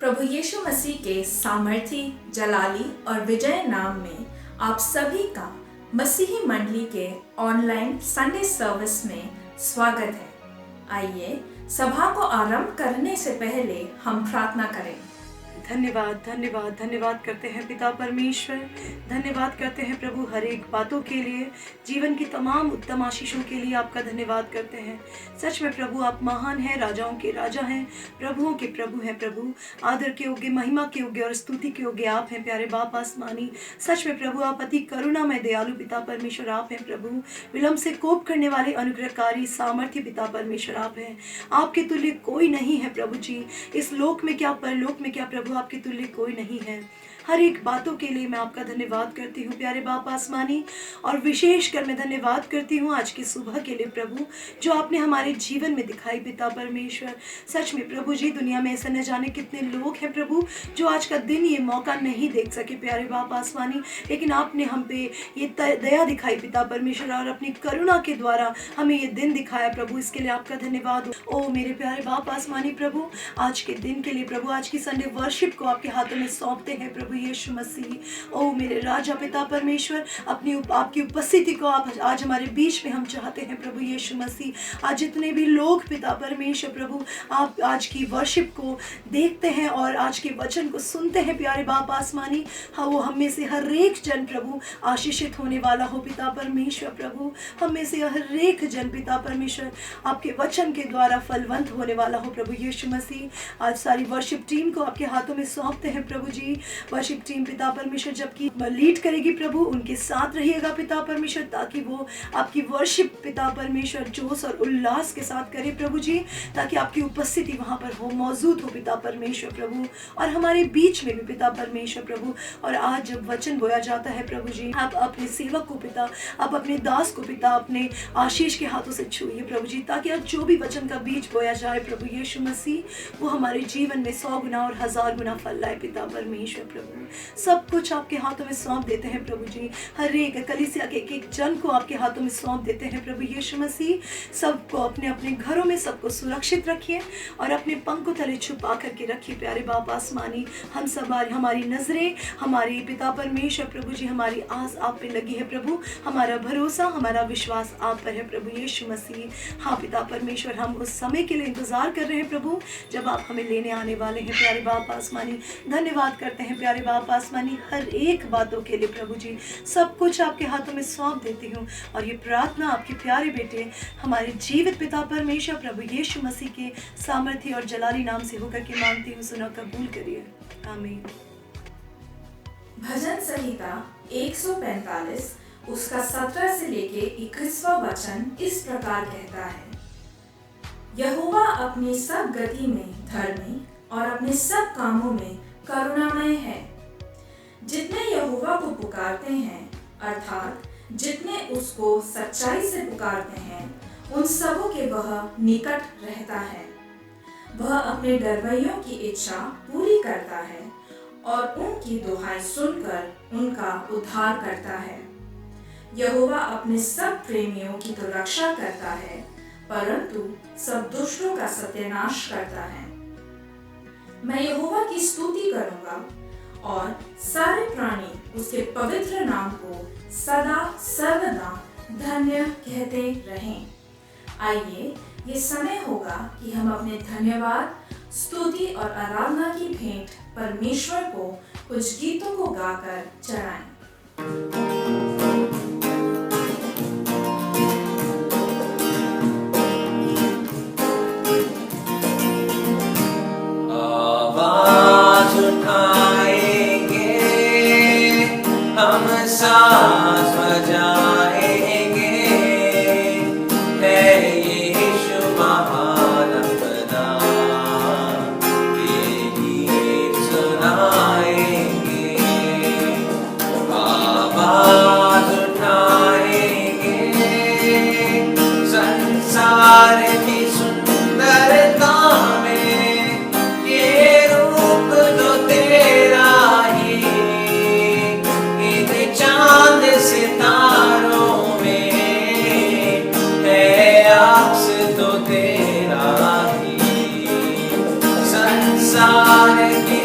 प्रभु यीशु मसीह के सामर्थी, जलाली और विजय नाम में आप सभी का मसीही मंडली के ऑनलाइन संडे सर्विस में स्वागत है। आइए सभा को आरंभ करने से पहले हम प्रार्थना करें। धन्यवाद धन्यवाद धन्यवाद करते हैं पिता परमेश्वर। धन्यवाद करते हैं प्रभु हर एक बातों के लिए, जीवन की तमाम उत्तम आशीषों के लिए आपका धन्यवाद करते हैं। सच में प्रभु आप महान हैं, राजाओं के राजा हैं, प्रभुओं के प्रभु हैं। प्रभु आदर के योग्य, महिमा के योग्य और स्तुति के योग्य आप हैं प्यारे बाप आसमानी। सच में प्रभु आप अति करुणामय दयालु पिता परमेश्वर आप हैं। प्रभु विलम्ब से कोप करने वाले अनुग्रहकारी सामर्थ्य पिता परमेश्वर आप हैं। आपके तुल्य कोई नहीं है प्रभु जी। इस लोक में क्या परलोक में क्या प्रभु आपके तुल्य कोई नहीं है। हर एक बातों के लिए मैं आपका धन्यवाद करती हूँ प्यारे बाप आसमानी, और विशेष कर मैं धन्यवाद करती हूँ आज की सुबह के लिए प्रभु, जो आपने हमारे जीवन में दिखाई पिता परमेश्वर। सच में प्रभु जी दुनिया में ऐसे न जाने कितने लोग हैं प्रभु जो आज का दिन ये मौका नहीं देख सके प्यारे बाप आसमानी, लेकिन आपने हम पे ये दया दिखाई पिता परमेश्वर और अपनी करुणा के द्वारा हमें ये दिन दिखाया प्रभु। इसके लिए आपका धन्यवाद। ओ मेरे प्यारे बाप आसमानी प्रभु, आज के दिन के लिए प्रभु, आज की संडे वर्शिप को आपके हाथों में सौंपते हैं प्रभु यीशु मसीह। ओ मेरे राजा पिता परमेश्वर, आपकी उपस्थिति को आप आज हमारे बीच में हम चाहते हैं प्रभु यीशु मसीह। आज जितने भी लोग पिता परमेश्वर प्रभु आप आज की वर्शिप को देखते हैं और आज के वचन को सुनते हैं प्यारे बाप आसमानी, हाँ वो हम में से हर एक जन प्रभु आशीषित होने वाला हो पिता परमेश्वर प्रभु। हम में से हर एक जन पिता परमेश्वर आपके वचन के द्वारा फलवंत होने वाला हो प्रभु यीशु मसीह। आज सारी वर्शिप टीम को आपके हाथों में सौंपते हैं प्रभु जी। वर्शिप टीम पिता परमेश्वर जबकि लीड करेगी प्रभु, उनके साथ रहिएगा पिता परमेश्वर, ताकि वो आपकी वर्शिप पिता परमेश्वर जोश और उल्लास के साथ करे प्रभु जी, ताकि आपकी उपस्थिति वहां पर हो, मौजूद हो पिता परमेश्वर प्रभु, और हमारे बीच में भी पिता परमेश्वर प्रभु। और आज जब वचन बोया जाता है प्रभु जी, आप अपने सेवक को पिता, आप अपने दास को पिता अपने आशीष के हाथों से छूइए प्रभु जी, ताकि आज जो भी वचन का बीज बोया जाए प्रभु यीशु मसीह, वो हमारे जीवन में 100 गुना और 1000 गुना फल लाए पिता परमेश्वर प्रभु। सब कुछ आपके हाथों में सौंप देते हैं प्रभु जी। हर एक कलीसिया के एक जन को आपके हाथों में सौंप देते हैं प्रभु यीशु मसीह। सबको अपने अपने घरों में सबको सुरक्षित रखिए और अपने पंखों तले छुपा करके रखिए प्यारे बाप आसमानी। हम सब हमारी नजरें, हमारी पिता परमेश्वर प्रभु जी, हमारी आस आप पे लगी है प्रभु। हमारा भरोसा, हमारा विश्वास आप पर है प्रभु यीशु मसीह। हाँ पिता परमेश्वर, हम उस समय के लिए इंतजार कर रहे हैं प्रभु जब आप हमें लेने आने वाले हैं प्यारे बाप आसमानी। धन्यवाद करते हैं प्यारे बाप आसमानी हर एक बातों के लिए प्रभु जी। सब कुछ आपके हाथों में सौंप देती हूँ और ये प्रार्थना आपके प्यारे बेटे हमारे जीवित पिता परमेश्वर प्रभु यीशु मसीह के सामर्थ्य और जलाली नाम से होकर के मांगती हूँ, सुना कबूल करिए, आमीन। भजन संहिता 145 उसका 17 से लेके 21वां वचन इस प्रकार कहता है, यहोवा अपनी सब गति में धर्मी और अपने सब कामों में करुणामय है। जितने यहोवा को पुकारते हैं, अर्थात जितने उसको सच्चाई से पुकारते हैं, उन सबों के वह निकट रहता है। वह अपने डरवैयों की इच्छा पूरी करता है और उनकी दुहाई सुनकर उनका उद्धार करता है। यहोवा अपने सब प्रेमियों की तो रक्षा करता है, परंतु सब दुष्टों का सत्यानाश करता है। मैं यहोवा की स्तुति करूंगा और सारे प्राणी उसके पवित्र नाम को सदा सर्वदा धन्य कहते रहें। आइए ये समय होगा कि हम अपने धन्यवाद, स्तुति और आराधना की भेंट परमेश्वर को कुछ गीतों को गाकर चढ़ाएं। हम सांस बजाएंगे, है यीशु महान खुदा, ये गीत सुनाएंगे। आवाज उठाएंगे, संसार की सुंदरता में ये रूप तो तेरा ही, चांद सितारों में है अक्स तो तेरा ही। संसार की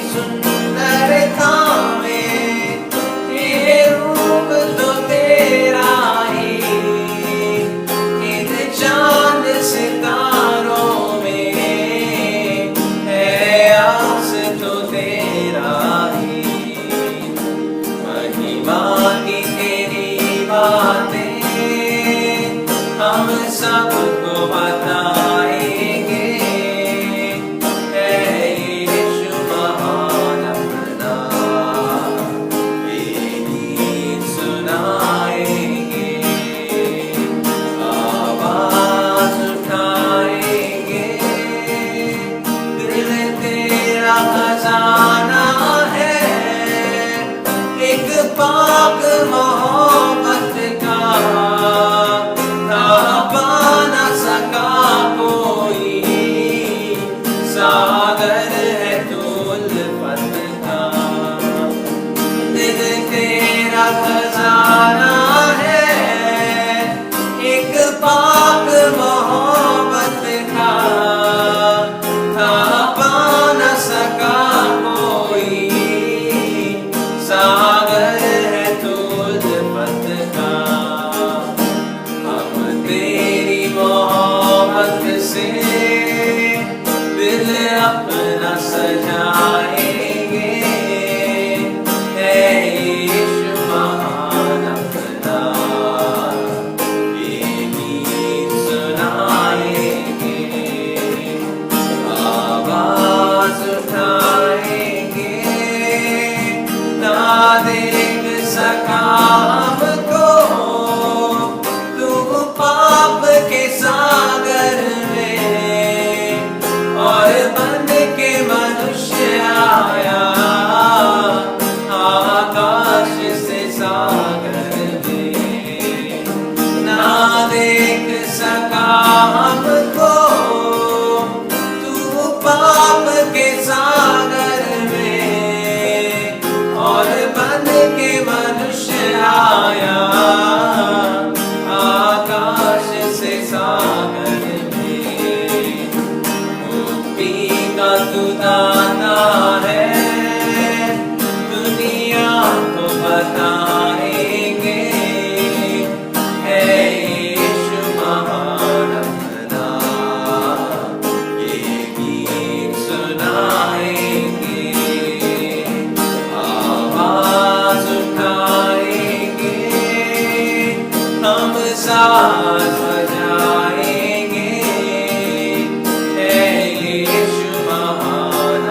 पाक मोहब्बत का था पा न सका कोई, सागर है तू उल्फत का। दिल तेरा खजाना है एक पाक मोहब्बत का, था पा न सका कोई, सागर है तू उल्फत का। हम तेरी मोहब्बत से दिल अपना सजाएंगे, है यीशु महान अपना, ये गीत सुनाएंगे, आवाज उठाएंगे, ना देख सका हमको तू पाप के सागर में, और बन के मनुष्य आया आकाश से सागर में। ना देख सका हमको तू पाप के सागर में, और बन के मनुष्य आया आकाश से सागर में। मुक्ति का तू दाता है, दुनिया को बताएंगे, है यीशु महान अपना, ये गीत सुनाएंगे, आवाज उठाएंगे, हम साथ बजाएंगे, है यीशु महान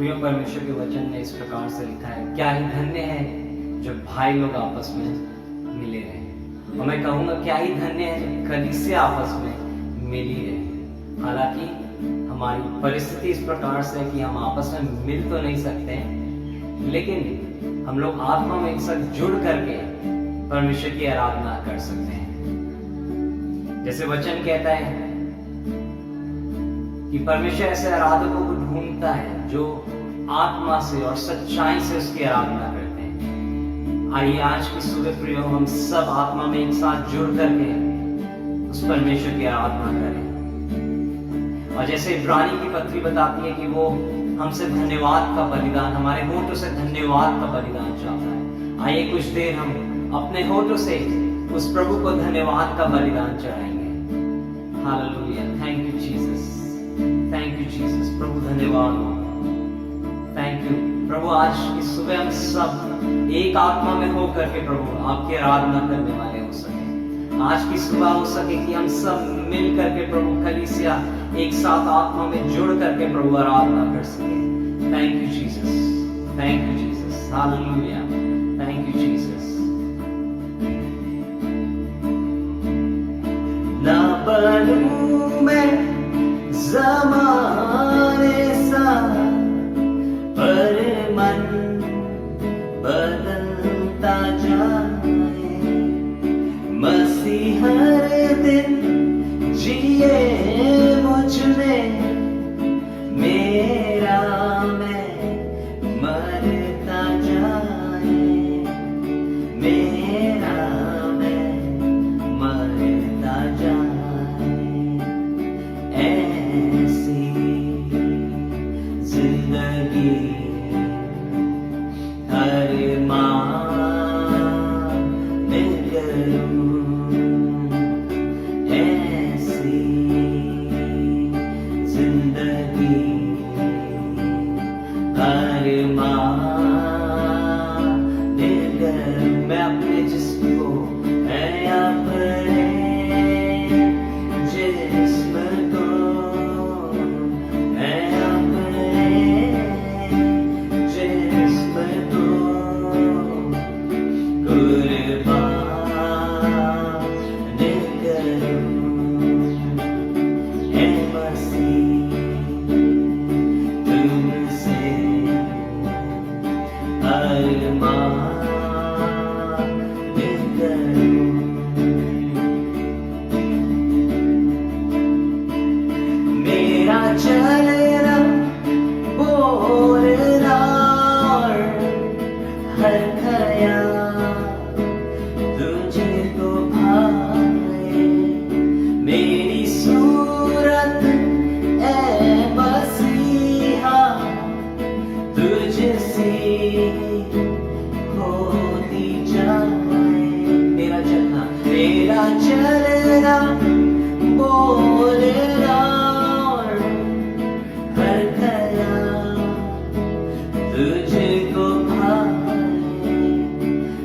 प्रिय परमेश्वर के वचन में इस प्रकार से लिखा है, क्या ही धन्य है जब भाई लोग आपस में मिले रहे। और मैं कहूँगा क्या ही धन्य है जब कलीसिया आपस में मिली रहे। हालांकि हमारी परिस्थिति इस प्रकार से है कि हम आपस में मिल तो नहीं सकते हैं, लेकिन हम लोग आत्मा में एक साथ जुड़ करके परमेश्वर की आराधना कर सकते हैं। जैसे वचन कहता है कि परमेश्वर ऐसे आराधकों को ढूंढता है जो आत्मा से और सच्चाई से उसकी आराधना करते हैं। आइए आज की सुबह प्रियो हम सब आत्मा में एक साथ जुड़ करके उस परमेश्वर की आराधना करें। और जैसे इब्रानी की पत्री बताती है कि वो हमसे धन्यवाद का बलिदान, हमारे होठों से धन्यवाद का बलिदान चाहता है। आइए कुछ देर हम अपने होठों से उस प्रभु को धन्यवाद का बलिदान चढ़ाएंगे। Hallelujah, thank you Jesus, thank you Jesus. प्रभु धन्यवाद हो, थैंक यू प्रभु। आज की सुबह हम सब एक आत्मा में होकर के प्रभु आपकी आराधना करने वाले हो सके। आज की सुबह हो सके कि हम सब मिल करके प्रभु कलीसिया एक साथ आत्मा में जुड़ करके प्रभु आराधना कर सके। Thank you Jesus, thank you Jesus, hallelujah, thank you Jesus. ना बनूं मैं ज़माने सा, पर मन बदलता जाए। मसीह हर दिन जिए मुझ में, मेरा मैं मरता जाए। मेरा मैं मरता जाए। ऐसी जिंदगी हर माह में करूं। ऐसी जिंदगी हर माह में करूं। मैं अपने जिस्म को, मैं अपने जिस्म को, मैं अपने जिस्म को कुर्बान करूं। ऐ मसीह तुमसे अरमान करूं। मेरा चलना बोलना और हर ख्याल तुझको भाए। मेरी सूरत ऐ मसीहा तुझसी होती जाए। मेरा चलना बोलना और हर ख्याल तुझको भाए।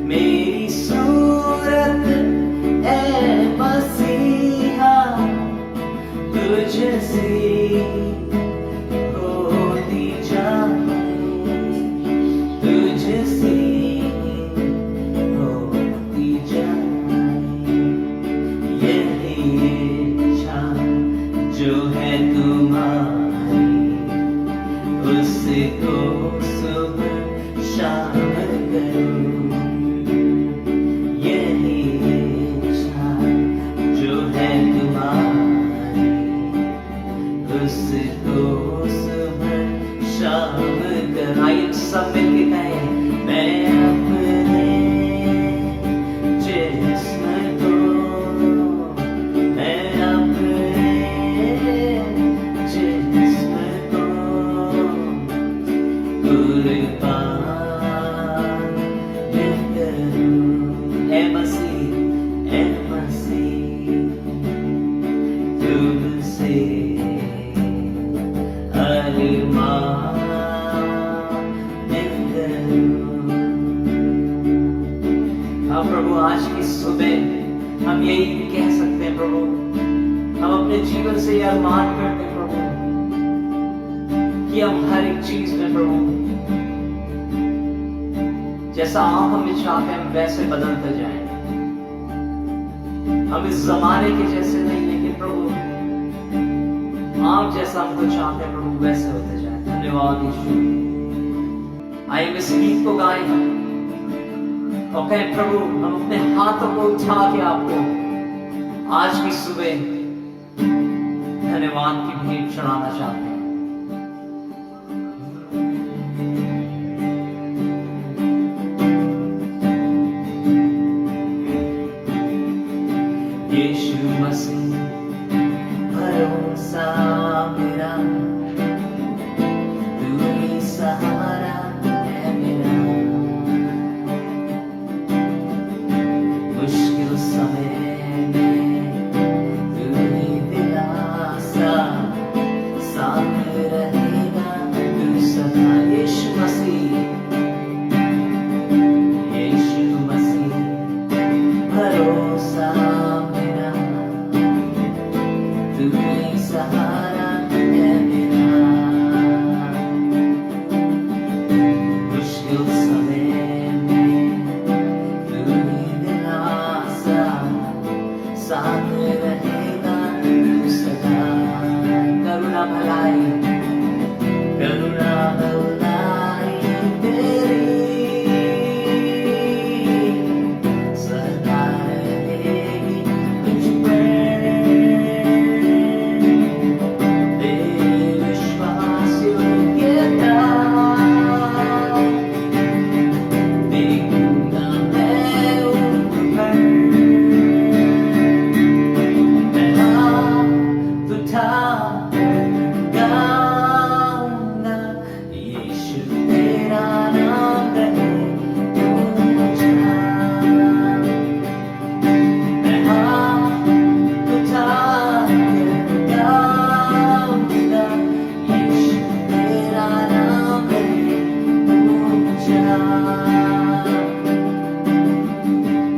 मेरी सूरत ऐ मसीहा तुझसी होती जाए। तुझसी होती जाए। यही इच्छा जो है तुम्हारी, उसको सुबह शाम करूं। यही इच्छा जो है तुम्हारी, उसको सुबह शाम करूं। आइए सब मिलके कहें, मैं अपने जिस्म को, मैं अपने जिस्म को कुर्बान करूं। ऐ मसीह तुमसे अरमान करूं। हाँ प्रभु, आज की सुबह हम यही कह सकते हैं प्रभु, हम अपने जीवन से यह अरमान करते हैं प्रभु कि हम हर एक चीज में प्रभु जैसा आप हमें चाहते हैं हम वैसे बदलते जाएं। हम इस जमाने के जैसे नहीं, लेकिन प्रभु आप जैसा हमको चाहते हैं प्रभु वैसे होते जाएं। धन्यवाद यीशु। आइए इस गीत को गाएं और कहें प्रभु हम अपने हाथों को उठा के आपको आज की सुबह धन्यवाद की भेंट चढ़ाना चाहते हैं। यीशु मसीह भरोसा मेरा, तू ही सहारा है मेरा, मुश्किल समय में तू ही दिलासा, साथ रहेगा तू सदा। यीशु मसीह, यीशु मसीह भरोसा मेरा, तू ही सहारा है मेरा, मुश्किल समय में तू ही दिलासा, साथ रहेगा तू सदा। करुणा भलाई, करुणा भलाई तेरी सदा रहेगी मुझ पर, तेरी विश्वास योग्यता देखूंगा मैं उन पर। मैं हाथ उठाकर गाऊंगा, यीशु तेरा नाम रहे ऊंचा। मैं हाथ उठाकर गाऊंगा, यीशु तेरा नाम रहे ऊंचा।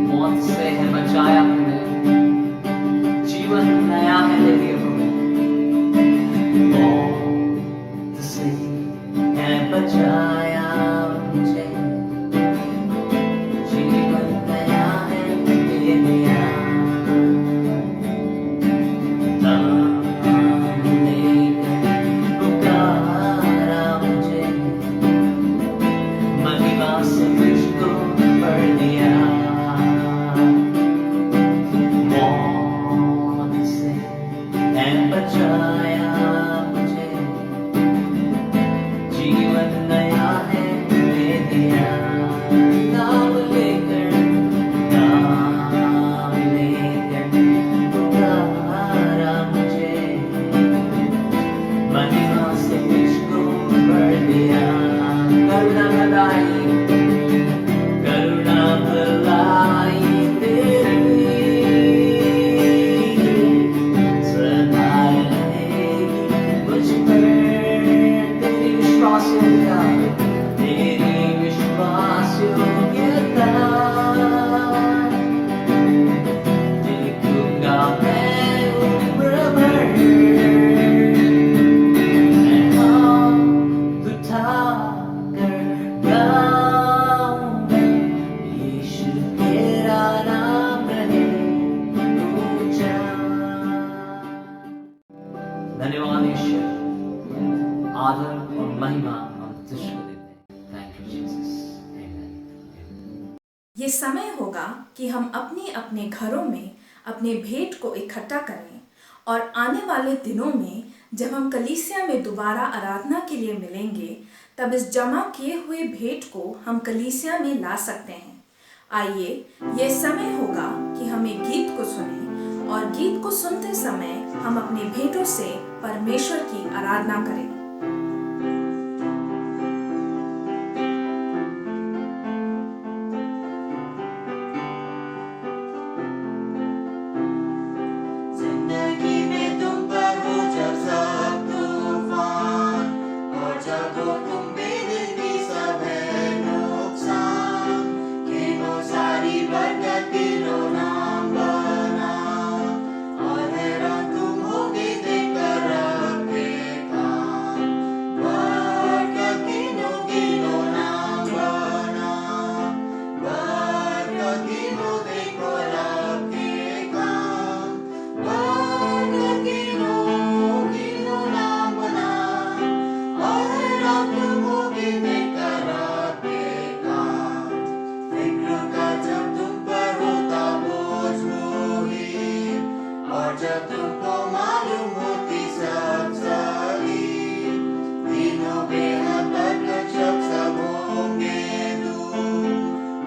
मौत से है बचाया हमने, जीवन नया है दे दिया प्रभु। मौत से है बचाया मुझे, जीवन नया है दे दिया। नाम लेकर पुकारा मुझे, महिमा से मुझको भर दिया। मौत से है बचाया मुझे, जीवन नया है दे दिया। नाम लेकर पुकारा मुझे, महिमा से मुझको भर दिया। करुणा भलाई, करुणा भलाई तेरी सदा रहेगी मुझ पर। तेरी विश्वास योग्यता, तेरी विश्वास योग्यता देखूंगा मैं उम्र भर। मैं हाथ उठाकर गाऊंगा, यीशु तेरा नाम रहे ऊंचा। धन्यवाद ईश्वर, आदर और महिमा हम तुझको देते हैं। थैंक यू जीसस, आमेन। ये समय होगा कि हम अपने अपने घरों में अपने भेंट को इकट्ठा करें और आने वाले दिनों में जब हम कलीसिया में दोबारा आराधना के लिए मिलेंगे तब इस जमा किए हुए भेंट को हम कलीसिया में ला सकते हैं। आइए ये समय होगा कि हम एक गीत को सुनें और गीत को सुनते समय हम अपने भेंटों से परमेश्वर की आराधना करें। जिंदगी में तुम पर हो जब सब तूफान, और जब हो तुम बेदिली सब है नुकसान, गिनो सारी बरकत गिनो नाम बना, और हैरान तुम होगे देखकर रब के काम। जब तुमको मालूम होती सब सही, दिनों बेहद बरकत सब होंगे दूर,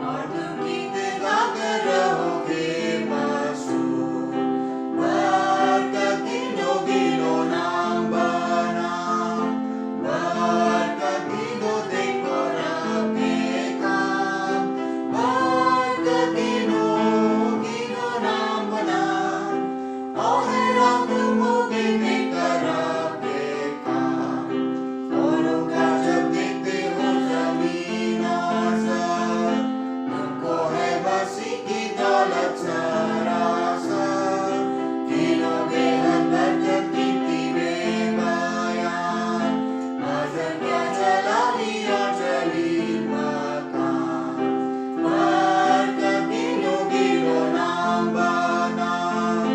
और तुम गीत गाकर रहोगे मशहूर। बरकत गिनो गिनो नाम बनाम, बरकत गिनो देखो रब के काम, बरकत गिनो गिनो नाम बनाम, और हैरान तुम होगे देखकर रब के काम। औरों का जब देखते हो जमीन और सर, तुमको है मसीह की दौलत सरासर, गिनोगे हर बरकत गिनती बेबयान, नजर क्या जलाली और जलील मकान। बरकत गिनो गिनो नाम बनाम,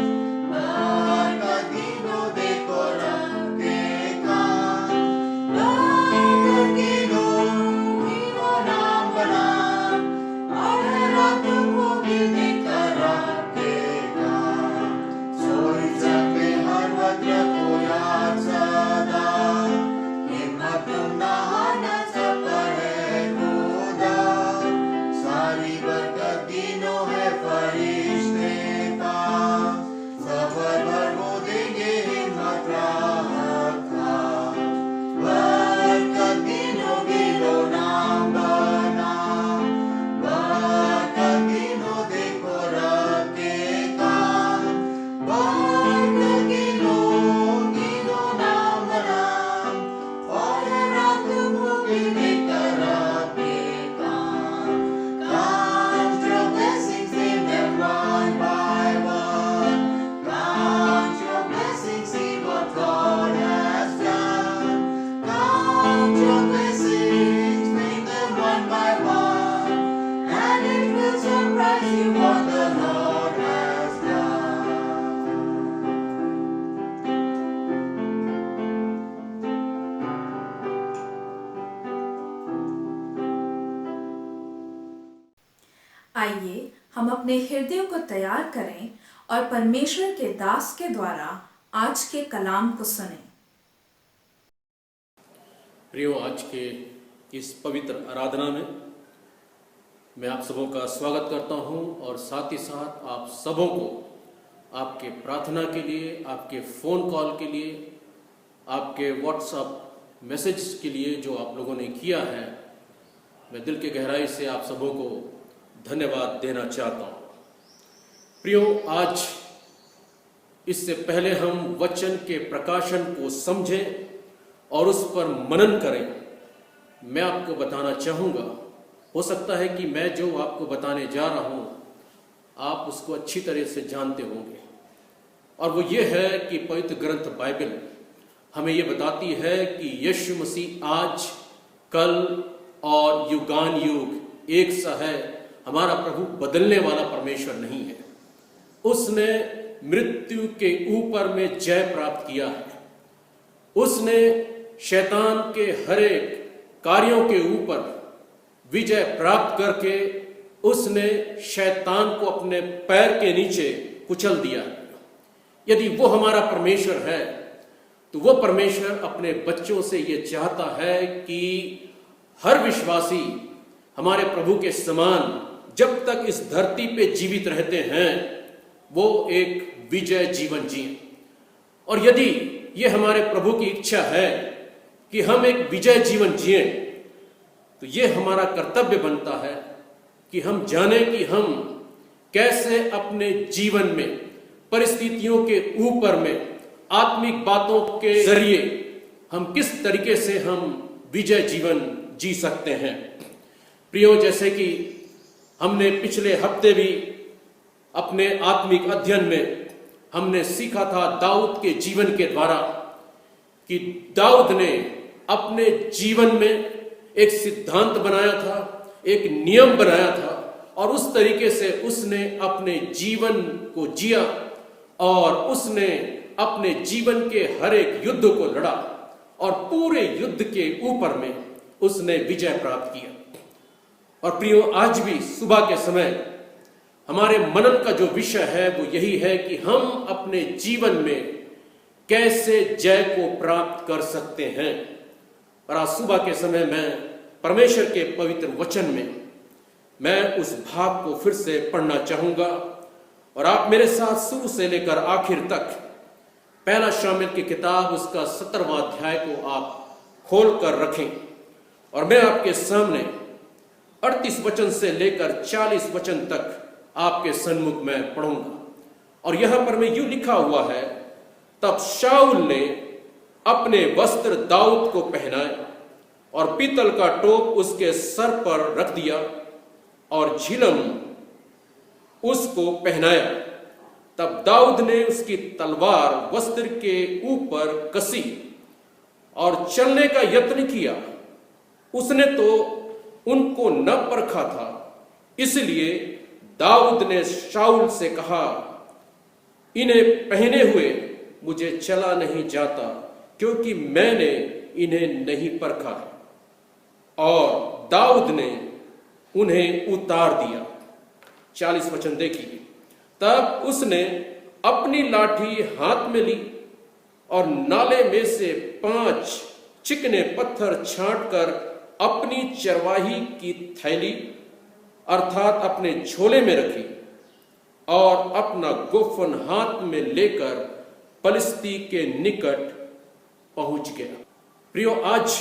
बरकत गिनो देखो रब के काम, बरकत गिनो गिनो नाम बनाम, और हैरान तुम होगे देखकर रब के काम। सोई सकते हर वक्त रखो याद सदा, हिम्मत तुम ना हारना सब पर है खुदा, सारी बरकत तीनों है फरिश्ते पास, सफर भर वो देंगे हिम्मत राहत खास। बरकत गिनो गिनो नाम बनाम, बरकत गिनो देखो रब के काम, बरकत गिनो गिनो नाम बनाम, और हैरान तुम होगे देखकर रब के काम। Count your blessings, name them one by one. Count your blessings, see what God has done. Count your blessings, name them one by one, and it will surprise you what the Lord has done. आइए हम अपने हृदयों को तैयार करें और परमेश्वर के दास के द्वारा आज के कलाम को सुनें। प्रियो, आज के इस पवित्र आराधना में मैं आप सबों का स्वागत करता हूं और साथ ही साथ आप सबों को आपके प्रार्थना के लिए, आपके फ़ोन कॉल के लिए, आपके व्हाट्सएप मैसेज के लिए जो आप लोगों ने किया है, मैं दिल के गहराई से आप सबों को धन्यवाद देना चाहता हूं। प्रियो, आज इससे पहले हम वचन के प्रकाशन को समझें और उस पर मनन करें, मैं आपको बताना चाहूँगा, हो सकता है कि मैं जो आपको बताने जा रहा हूँ आप उसको अच्छी तरह से जानते होंगे, और वो ये है कि पवित्र ग्रंथ बाइबल हमें ये बताती है कि यीशु मसीह आज, कल और युगान युग एक सा है। हमारा प्रभु बदलने वाला परमेश्वर नहीं है। उसने मृत्यु के ऊपर में जय प्राप्त किया है। उसने शैतान के हर एक कार्यों के ऊपर विजय प्राप्त करके उसने शैतान को अपने पैर के नीचे कुचल दिया। यदि वो हमारा परमेश्वर है तो वो परमेश्वर अपने बच्चों से ये चाहता है कि हर विश्वासी हमारे प्रभु के समान जब तक इस धरती पे जीवित रहते हैं वो एक विजय जीवन जिए। और यदि ये हमारे प्रभु की इच्छा है कि हम एक विजय जीवन जिए तो ये हमारा कर्तव्य बनता है कि हम जानें कि हम कैसे अपने जीवन में परिस्थितियों के ऊपर में आत्मिक बातों के जरिए हम किस तरीके से हम विजय जीवन जी सकते हैं। प्रियो, जैसे कि हमने पिछले हफ्ते भी अपने आत्मिक अध्ययन में हमने सीखा था दाऊद के जीवन के द्वारा कि दाऊद ने अपने जीवन में एक सिद्धांत बनाया था, एक नियम बनाया था, और उस तरीके से उसने अपने जीवन को जिया और उसने अपने जीवन के हर एक युद्ध को लड़ा और पूरे युद्ध के ऊपर में उसने विजय प्राप्त किया। और प्रियो, आज भी सुबह के समय हमारे मनन का जो विषय है वो यही है कि हम अपने जीवन में कैसे जय को प्राप्त कर सकते हैं। और आज सुबह के समय मैं परमेश्वर के पवित्र वचन में मैं उस भाग को फिर से पढ़ना चाहूंगा और आप मेरे साथ शुरू से लेकर आखिर तक पहला शामिल की किताब उसका 17वां अध्याय को आप खोल कर रखें और मैं आपके सामने 38 वचन से लेकर 40 वचन तक आपके सन्मुख में पढ़ूंगा। और यहां पर में यूं लिखा हुआ है, तब शाऊल ने अपने वस्त्र दाऊद को पहनाए और पीतल का टोप उसके सर पर रख दिया और झिलम उसको पहनाया। तब दाऊद ने उसकी तलवार वस्त्र के ऊपर कसी और चलने का यत्न किया। उसने तो उनको न परखा था, इसलिए दाऊद ने शाऊल से कहा, इन्हें पहने हुए मुझे चला नहीं जाता, क्योंकि मैंने इन्हें नहीं परखा। और दाऊद ने उन्हें उतार दिया। 40 वचन देखिए। तब उसने अपनी लाठी हाथ में ली और नाले में से 5 चिकने पत्थर छांटकर अपनी चरवाही की थैली अर्थात अपने झोले में रखी और अपना गोफन हाथ में लेकर पलिश्ती के निकट पहुंच गया। प्रियो, आज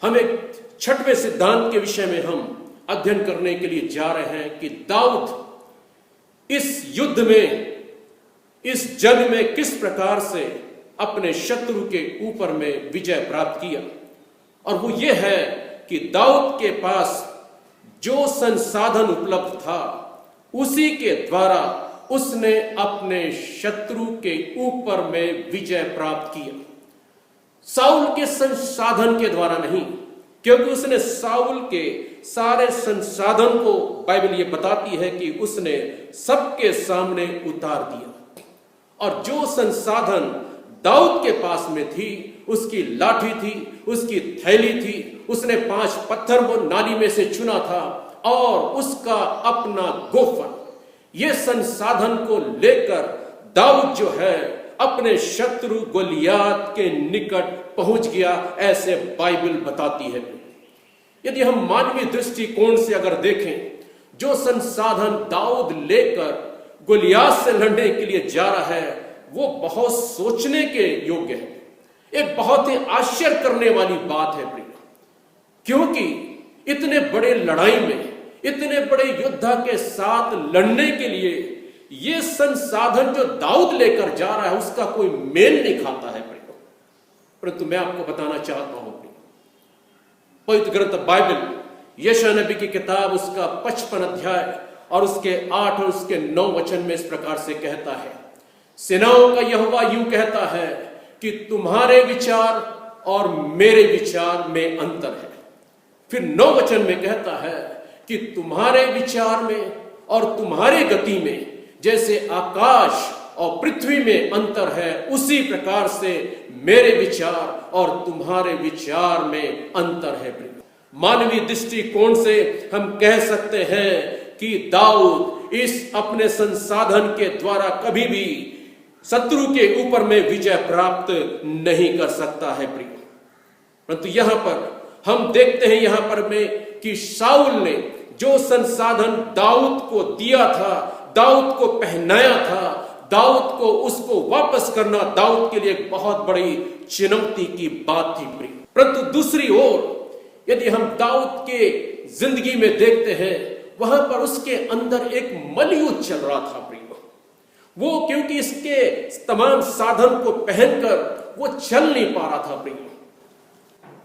हम एक 6वें सिद्धांत के विषय में हम अध्ययन करने के लिए जा रहे हैं कि दाऊद इस युद्ध में, इस जंग में किस प्रकार से अपने शत्रु के ऊपर में विजय प्राप्त किया। और वो ये है कि दाऊद के पास जो संसाधन उपलब्ध था उसी के द्वारा उसने अपने शत्रु के ऊपर में विजय प्राप्त किया, साउल के संसाधन के द्वारा नहीं, क्योंकि उसने साउल के सारे संसाधन को बाइबल ये बताती है कि उसने सबके सामने उतार दिया। और जो संसाधन दाऊद के पास में थी, उसकी लाठी थी, उसकी थैली थी, उसने 5 पत्थर वो नाली में से चुना था और उसका अपना गोफन, ये संसाधन को लेकर दाऊद जो है अपने शत्रु गोलियात के निकट पहुंच गया, ऐसे बाइबल बताती है। यदि हम मानवीय दृष्टिकोण से अगर देखें, जो संसाधन दाऊद लेकर गोलियात से लड़ने के लिए जा रहा है वो बहुत सोचने के योग्य है। एक बहुत ही आश्चर्य करने वाली बात है प्रिय, क्योंकि इतने बड़े लड़ाई में, इतने बड़े योद्धा के साथ लड़ने के लिए ये संसाधन जो दाऊद लेकर जा रहा है उसका कोई मेल नहीं खाता है प्रिय। परंतु मैं आपको बताना चाहता हूं प्रिय, पवित्र ग्रंथ बाइबल यशायाह नबी की किताब उसका 55 अध्याय और उसके 8 और उसके 9 वचन में इस प्रकार से कहता है, सेनाओं का यहोवा यूं कहता है कि तुम्हारे विचार और मेरे विचार में अंतर है। फिर 9 वचन में कहता है कि तुम्हारे विचार में और तुम्हारे गति में जैसे आकाश और पृथ्वी में अंतर है, उसी प्रकार से मेरे विचार और तुम्हारे विचार में अंतर है। मानवीय दृष्टिकोण से हम कह सकते हैं कि दाऊद इस अपने संसाधन के द्वारा कभी भी शत्रु के ऊपर में विजय प्राप्त नहीं कर सकता है प्रिय। परंतु यहां पर हम देखते हैं यहां पर में कि शाऊल ने जो संसाधन दाऊद को दिया था, दाऊद को पहनाया था, दाऊद को उसको वापस करना दाऊद के लिए एक बहुत बड़ी चुनौती की बात थी प्रिय। परंतु दूसरी ओर यदि हम दाऊद के जिंदगी में देखते हैं, वहां पर उसके अंदर एक मलयुद्ध चल रहा था प्रिय। वो क्योंकि इसके तमाम साधन को पहनकर वो चल नहीं पा रहा था प्रिय,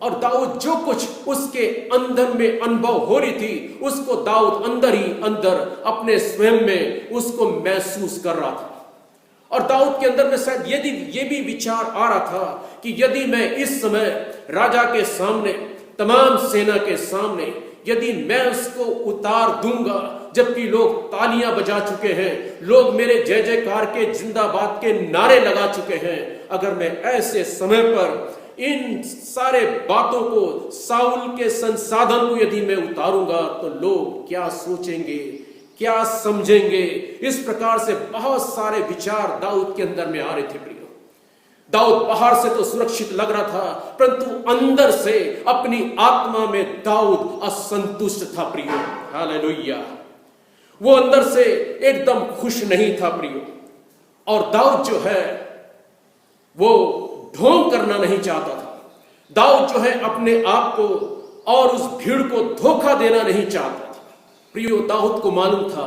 और दाऊद जो कुछ उसके अंदर में अनुभव हो रही थी उसको दाऊद अंदर ही अंदर अपने स्वयं में उसको महसूस कर रहा था। और दाऊद के अंदर में शायद यदि ये भी विचार आ रहा था कि यदि मैं इस समय राजा के सामने, तमाम सेना के सामने यदि मैं उसको उतार दूंगा, जबकि लोग तालियां बजा चुके हैं, लोग मेरे जय जयकार के जिंदाबाद के नारे लगा चुके हैं, अगर मैं ऐसे समय पर इन सारे बातों को, साउल के संसाधन को यदि मैं उतारूंगा तो लोग क्या सोचेंगे, क्या समझेंगे, इस प्रकार से बहुत सारे विचार दाऊद के अंदर में आ रहे थे प्रियो। दाऊद बाहर से तो सुरक्षित लग रहा था, परंतु अंदर से अपनी आत्मा में दाऊद असंतुष्ट था प्रियो। हालेलुया। वो अंदर से एकदम खुश नहीं था प्रियो। और दाऊद जो है वो ढोंग करना नहीं चाहता था। दाऊद जो है अपने आप को और उस भीड़ को धोखा देना नहीं चाहता था प्रियो। दाऊद को मालूम था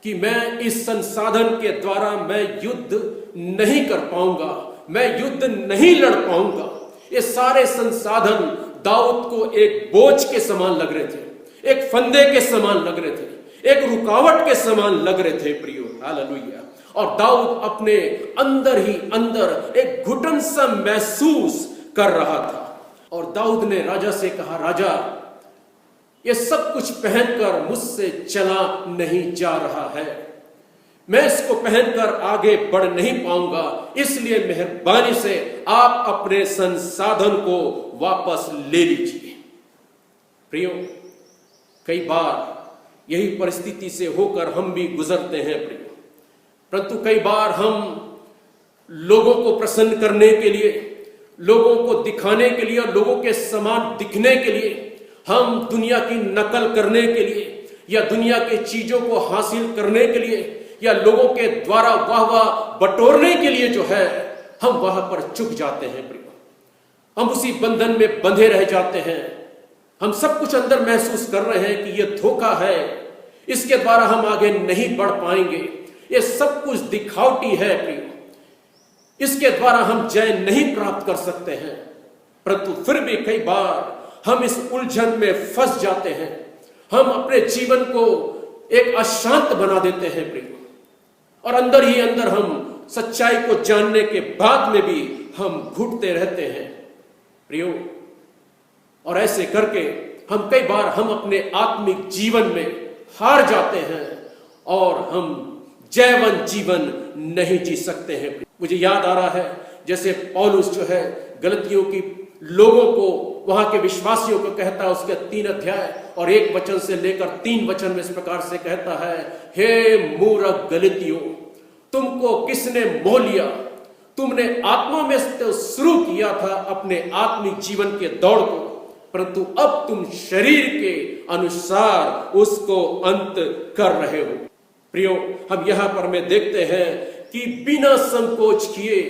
कि मैं इस संसाधन के द्वारा मैं युद्ध नहीं कर पाऊंगा, मैं युद्ध नहीं लड़ पाऊंगा। ये सारे संसाधन दाऊद को एक बोझ के समान लग रहे थे, एक फंदे के समान लग रहे थे, एक रुकावट के समान लग रहे थे प्रियो। हालेलुया। और दाऊद अपने अंदर ही अंदर एक घुटन सा महसूस कर रहा था। और दाऊद ने राजा से कहा, राजा ये सब कुछ पहनकर मुझसे चला नहीं जा रहा है, मैं इसको पहनकर आगे बढ़ नहीं पाऊंगा, इसलिए मेहरबानी से आप अपने संसाधन को वापस ले लीजिए। प्रियो, कई बार यही परिस्थिति से होकर हम भी गुजरते हैं प्रियो। परंतु कई बार हम लोगों को प्रसन्न करने के लिए, लोगों को दिखाने के लिए और लोगों के समान दिखने के लिए, हम दुनिया की नकल करने के लिए या दुनिया के चीजों को हासिल करने के लिए या लोगों के द्वारा वाह वाह बटोरने के लिए जो है हम वहां पर चुक जाते हैं प्रियो। हम उसी बंधन में बंधे रह जाते हैं। हम सब कुछ अंदर महसूस कर रहे हैं कि यह धोखा है, इसके द्वारा हम आगे नहीं बढ़ पाएंगे, ये सब कुछ दिखावटी है प्रियो, इसके द्वारा हम जय नहीं प्राप्त कर सकते हैं। परंतु फिर भी कई बार हम इस उलझन में फंस जाते हैं। हम अपने जीवन को एक अशांत बना देते हैं प्रियो, और अंदर ही अंदर हम सच्चाई को जानने के बाद में भी हम घुटते रहते हैं प्रियो। और ऐसे करके हम कई बार हम अपने आत्मिक जीवन में हार जाते हैं और हम जयवंत जीवन नहीं जी सकते हैं। मुझे याद आ रहा है जैसे पौलुस जो है गलतियों की लोगों को, वहां के विश्वासियों को कहता है, उसके 3 अध्याय और 1 वचन से लेकर 3 वचन में इस प्रकार से कहता है, हे मूर्ख गलतियों, तुमको किसने मोह लिया? तुमने आत्मा में तो शुरू किया था अपने आत्मिक जीवन के दौड़ को, परंतु अब तुम शरीर के अनुसार उसको अंत कर रहे हो। प्रियो, हम यहां पर में देखते हैं कि बिना संकोच किए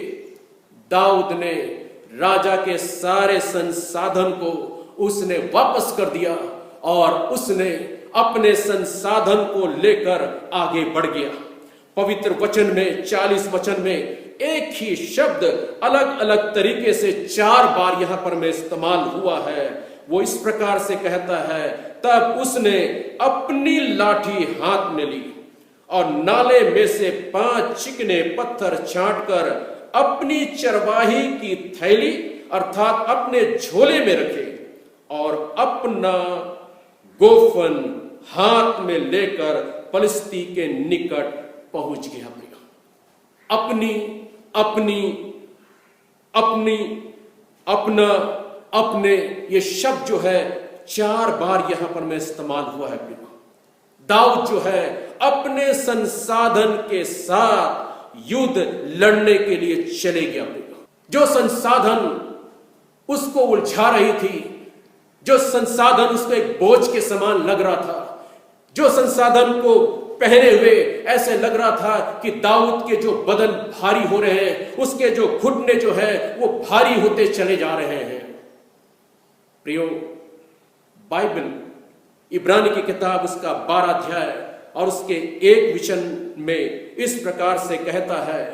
दाऊद ने राजा के सारे संसाधन को उसने वापस कर दिया और उसने अपने संसाधन को लेकर आगे बढ़ गया। पवित्र वचन में 40 वचन में एक ही शब्द अलग अलग तरीके से 4 बार यहां पर में इस्तेमाल हुआ है। वो इस प्रकार से कहता है, तब उसने अपनी लाठी हाथ में ली और नाले में से 5 चिकने पत्थर छांटकर अपनी चरवाही की थैली अर्थात अपने झोले में रखे और अपना गोफन हाथ में लेकर पलिश्ती के निकट पहुंच गया। अपनी अपनी अपनी अपना अपने, ये शब्द जो है 4 बार यहां पर में इस्तेमाल हुआ है। दाऊद जो है अपने संसाधन के साथ युद्ध लड़ने के लिए चले गया। जो संसाधन उसको उलझा रही थी, जो संसाधन उसको एक बोझ के समान लग रहा था, जो संसाधन को पहने हुए ऐसे लग रहा था कि दाऊद के जो बदन भारी हो रहे हैं, उसके जो घुटने जो है वो भारी होते चले जा रहे हैं। प्रियो, बाइबल इब्रानी की किताब उसका 12 अध्याय और उसके 1 वचन में इस प्रकार से कहता है,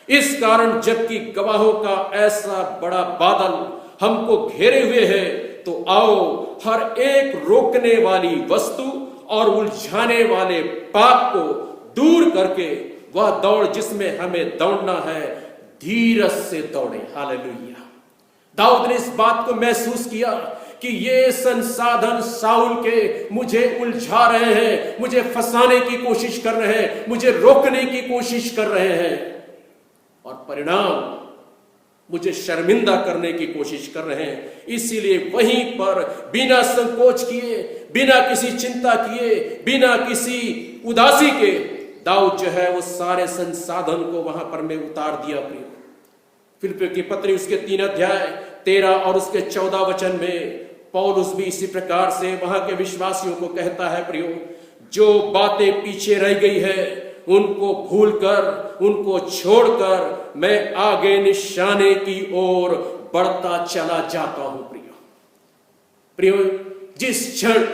इस कारण जबकि गवाहों का ऐसा बड़ा बादल हमको घेरे हुए है, तो आओ हर एक रोकने वाली वस्तु और उलझाने वाले पाप को दूर करके वह दौड़ जिसमें हमें दौड़ना है, धीरज से दौड़े। हालेलुया। दाऊद ने इस बात को महसूस किया कि ये संसाधन साउल के मुझे उलझा रहे हैं, मुझे फंसाने की कोशिश कर रहे हैं, मुझे रोकने की कोशिश कर रहे हैं और परिणाम मुझे शर्मिंदा करने की कोशिश कर रहे हैं। इसीलिए वहीं पर बिना संकोच किए, बिना किसी चिंता किए, बिना किसी उदासी के दाऊद जो है वो सारे संसाधन को वहां पर में उतार दिया प्रियो। फिलिप्पियों की पत्री उसके 3 अध्याय 13 और उसके 14 वचन में पौलुस भी इसी प्रकार से वहां के विश्वासियों को कहता है प्रियो, जो बातें पीछे रह गई है उनको भूलकर, उनको छोड़कर मैं आगे निशाने की ओर बढ़ता चला जाता हूं प्रियो। जिस क्षण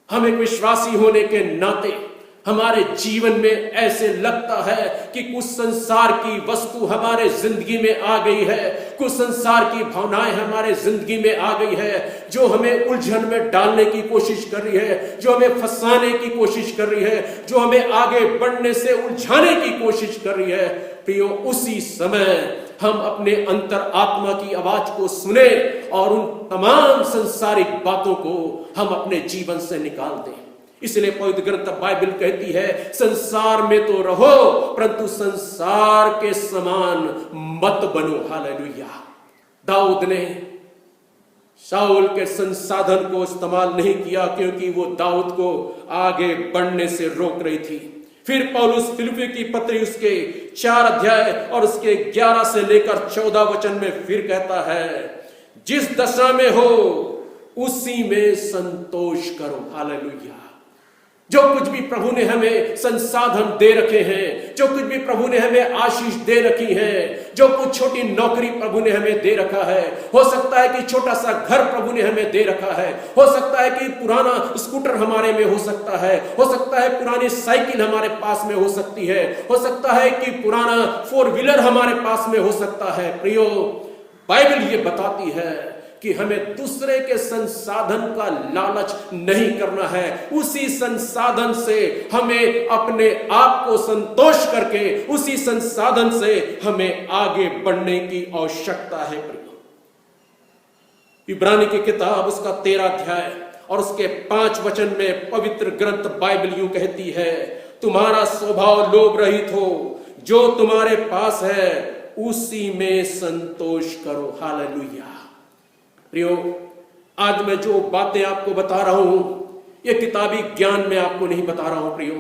हम एक विश्वासी होने के नाते हमारे जीवन में ऐसे लगता है कि कुछ संसार की वस्तु हमारे जिंदगी में आ गई है, कुछ संसार की भावनाएं हमारे जिंदगी में आ गई है, जो हमें उलझन में डालने की कोशिश कर रही है, जो हमें फंसाने की कोशिश कर रही है, जो हमें आगे बढ़ने से उलझाने की कोशिश कर रही है प्रियो, उसी समय हम अपने अंतर आत्मा की आवाज को सुने और उन तमाम संसारिक बातों को हम अपने जीवन से निकाल दें। इसलिए पवित्र ग्रंथ बाइबल कहती है, संसार में तो रहो परंतु संसार के समान मत बनो। हालेलुया। दाऊद ने शाऊल के संसाधन को इस्तेमाल नहीं किया क्योंकि वो दाऊद को आगे बढ़ने से रोक रही थी। फिर पौलुस फिलिप्पियों की पत्री उसके 4 अध्याय और उसके 11 से लेकर 14 वचन में फिर कहता है, जिस दशा में हो उसी में संतोष करो। हालेलुया। जो कुछ भी प्रभु ने हमें संसाधन दे रखे हैं, जो कुछ भी प्रभु ने हमें आशीष दे रखी है, जो कुछ छोटी नौकरी प्रभु ने हमें दे रखा है, हो सकता है कि छोटा सा घर प्रभु ने हमें दे रखा है, हो सकता है कि पुराना स्कूटर हमारे में हो सकता है, हो सकता है पुरानी साइकिल हमारे पास में हो सकती है, हो सकता है कि पुराना 4 व्हीलर हमारे पास में हो सकता है। प्रियो, बाइबल ये बताती है कि हमें दूसरे के संसाधन का लालच नहीं करना है, उसी संसाधन से हमें अपने आप को संतोष करके उसी संसाधन से हमें आगे बढ़ने की आवश्यकता है। इब्रानी की किताब उसका 13 अध्याय और उसके 5 वचन में पवित्र ग्रंथ बाइबल यूं कहती है, तुम्हारा स्वभाव लोभ रहित हो, जो तुम्हारे पास है उसी में संतोष करो। हालेलुया। प्रियो, आज मैं जो बातें आपको बता रहा हूं ये किताबी ज्ञान में आपको नहीं बता रहा हूं प्रियो,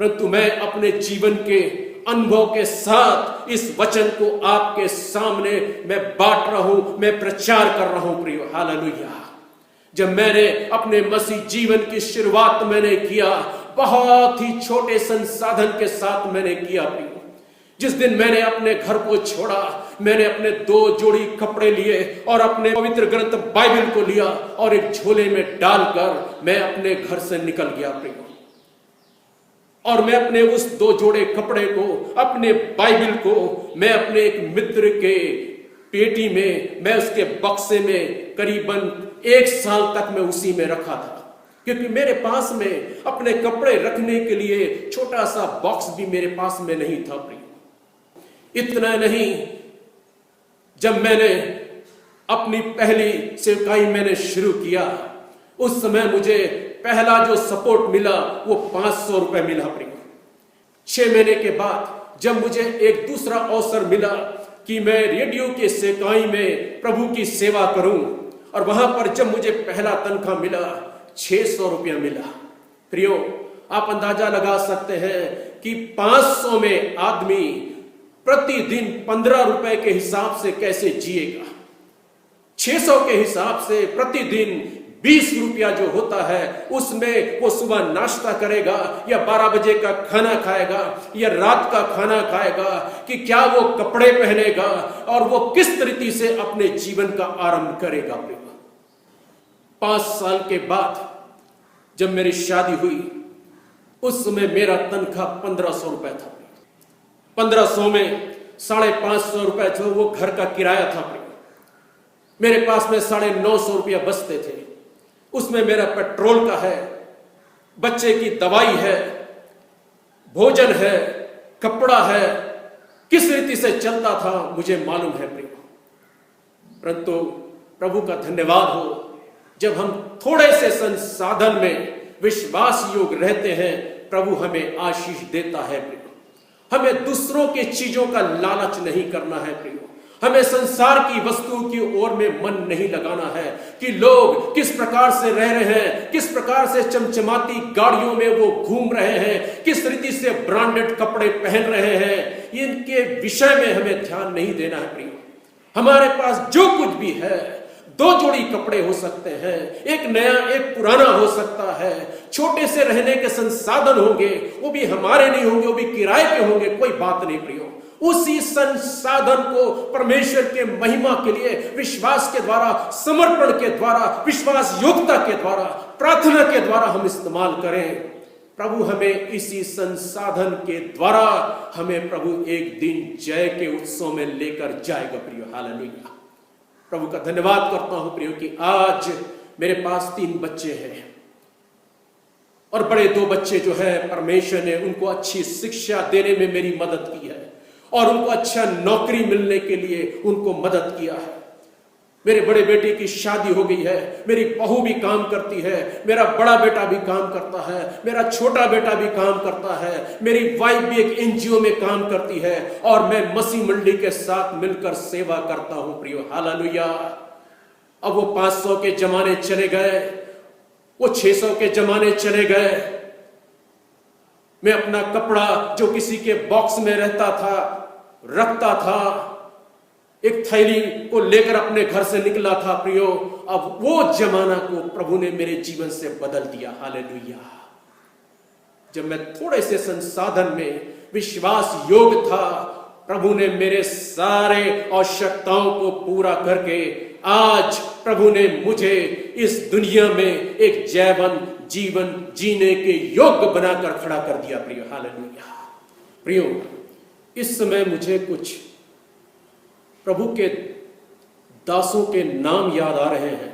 परंतु मैं अपने जीवन के अनुभव के साथ इस वचन को आपके सामने मैं बांट रहा हूं, मैं प्रचार कर रहा हूं प्रियो। हालेलुया। जब मैंने अपने मसीह जीवन की शुरुआत मैंने किया, बहुत ही छोटे संसाधन के साथ मैंने किया प्रियो। जिस दिन मैंने अपने घर को छोड़ा, मैंने अपने 2 जोड़ी कपड़े लिए और अपने पवित्र ग्रंथ बाइबल को लिया और एक झोले में डालकर मैं अपने घर से निकल गया प्रियो। और मैं अपने उस 2 जोड़े कपड़े को, अपने बाइबल को मैं अपने एक मित्र के पेटी में, मैं उसके बक्से में करीबन 1 साल तक मैं उसी में रखा था, क्योंकि मेरे पास में अपने कपड़े रखने के लिए छोटा सा बॉक्स भी मेरे पास में नहीं था प्रियो। इतना नहीं, जब मैंने अपनी पहली सेवकाई मैंने शुरू किया, उस समय मुझे पहला जो सपोर्ट मिला वो 500 रुपए मिला प्रियो। 6 महीने के बाद जब मुझे एक दूसरा अवसर मिला कि मैं रेडियो के सेवकाई में प्रभु की सेवा करूं, और वहां पर जब मुझे पहला तनख्वाह मिला 600 रुपया मिला प्रियो। आप अंदाजा लगा सकते हैं कि 500 में आदमी प्रतिदिन 15 रुपए के हिसाब से कैसे जिएगा। 600 के हिसाब से प्रतिदिन 20 रुपया जो होता है उसमें वो सुबह नाश्ता करेगा या 12 बजे का खाना खाएगा या रात का खाना खाएगा, कि क्या वो कपड़े पहनेगा और वो किस तरीके से अपने जीवन का आरंभ करेगा। 5 साल के बाद जब मेरी शादी हुई, उस समय मेरा तनख्वाह 1500 रुपए था। 1500 में 550 रुपए जो वो घर का किराया था, मेरे पास में 950 रुपया बचते थे। उसमें मेरा पेट्रोल का है, बच्चे की दवाई है, भोजन है, कपड़ा है, किस रीति से चलता था मुझे मालूम है प्रियो। परंतु प्रभु का धन्यवाद हो, जब हम थोड़े से संसाधन में विश्वास योग्य रहते हैं, प्रभु हमें आशीष देता है प्रियो। हमें दूसरों की चीजों का लालच नहीं करना है प्रियो, हमें संसार की वस्तुओं की ओर में मन नहीं लगाना है कि लोग किस प्रकार से रह रहे हैं, किस प्रकार से चमचमाती गाड़ियों में वो घूम रहे हैं, किस रीति से ब्रांडेड कपड़े पहन रहे हैं, इनके विषय में हमें ध्यान नहीं देना है प्रियो। हमारे पास जो कुछ भी है, 2 जोड़ी कपड़े हो सकते हैं, एक नया एक पुराना हो सकता है, छोटे से रहने के संसाधन होंगे, वो भी हमारे नहीं होंगे, वो भी किराए पे होंगे, कोई बात नहीं प्रियो। उसी संसाधन को परमेश्वर के महिमा के लिए विश्वास के द्वारा, समर्पण के द्वारा, विश्वास योग्यता के द्वारा, प्रार्थना के द्वारा हम इस्तेमाल करें। प्रभु हमें इसी संसाधन के द्वारा हमें प्रभु एक दिन जय के उत्सव में लेकर जाएगा प्रियो। हालेलुया। प्रभु का धन्यवाद करता हूं प्रियो कि आज मेरे पास 3 बच्चे हैं और बड़े 2 बच्चे जो है परमेश्वर ने उनको अच्छी शिक्षा देने में मेरी मदद की है और उनको अच्छा नौकरी मिलने के लिए उनको मदद किया है। मेरे बड़े बेटे की शादी हो गई है, मेरी बहू भी काम करती है, मेरा बड़ा बेटा भी काम करता है, मेरा छोटा बेटा भी काम करता है, मेरी वाइफ भी एक एनजीओ में काम करती है और मैं मसीह मंडली के साथ मिलकर सेवा करता हूं प्रियो। हालेलुया। अब वो 500 के जमाने चले गए, वो 600 के जमाने चले गए। मैं अपना कपड़ा जो किसी के बॉक्स में रहता था रखता था, एक थैली को लेकर अपने घर से निकला था प्रियो। अब वो जमाना को प्रभु ने मेरे जीवन से बदल दिया। हालेलुया। जब मैं थोड़े से संसाधन में विश्वास योग्य था, प्रभु ने मेरे सारे आवश्यकताओं को पूरा करके आज प्रभु ने मुझे इस दुनिया में एक जैवन जीवन जीने के योग्य बनाकर खड़ा कर दिया प्रियो। हालेलुया। प्रियो, इस समय मुझे कुछ प्रभु के दासों के नाम याद आ रहे हैं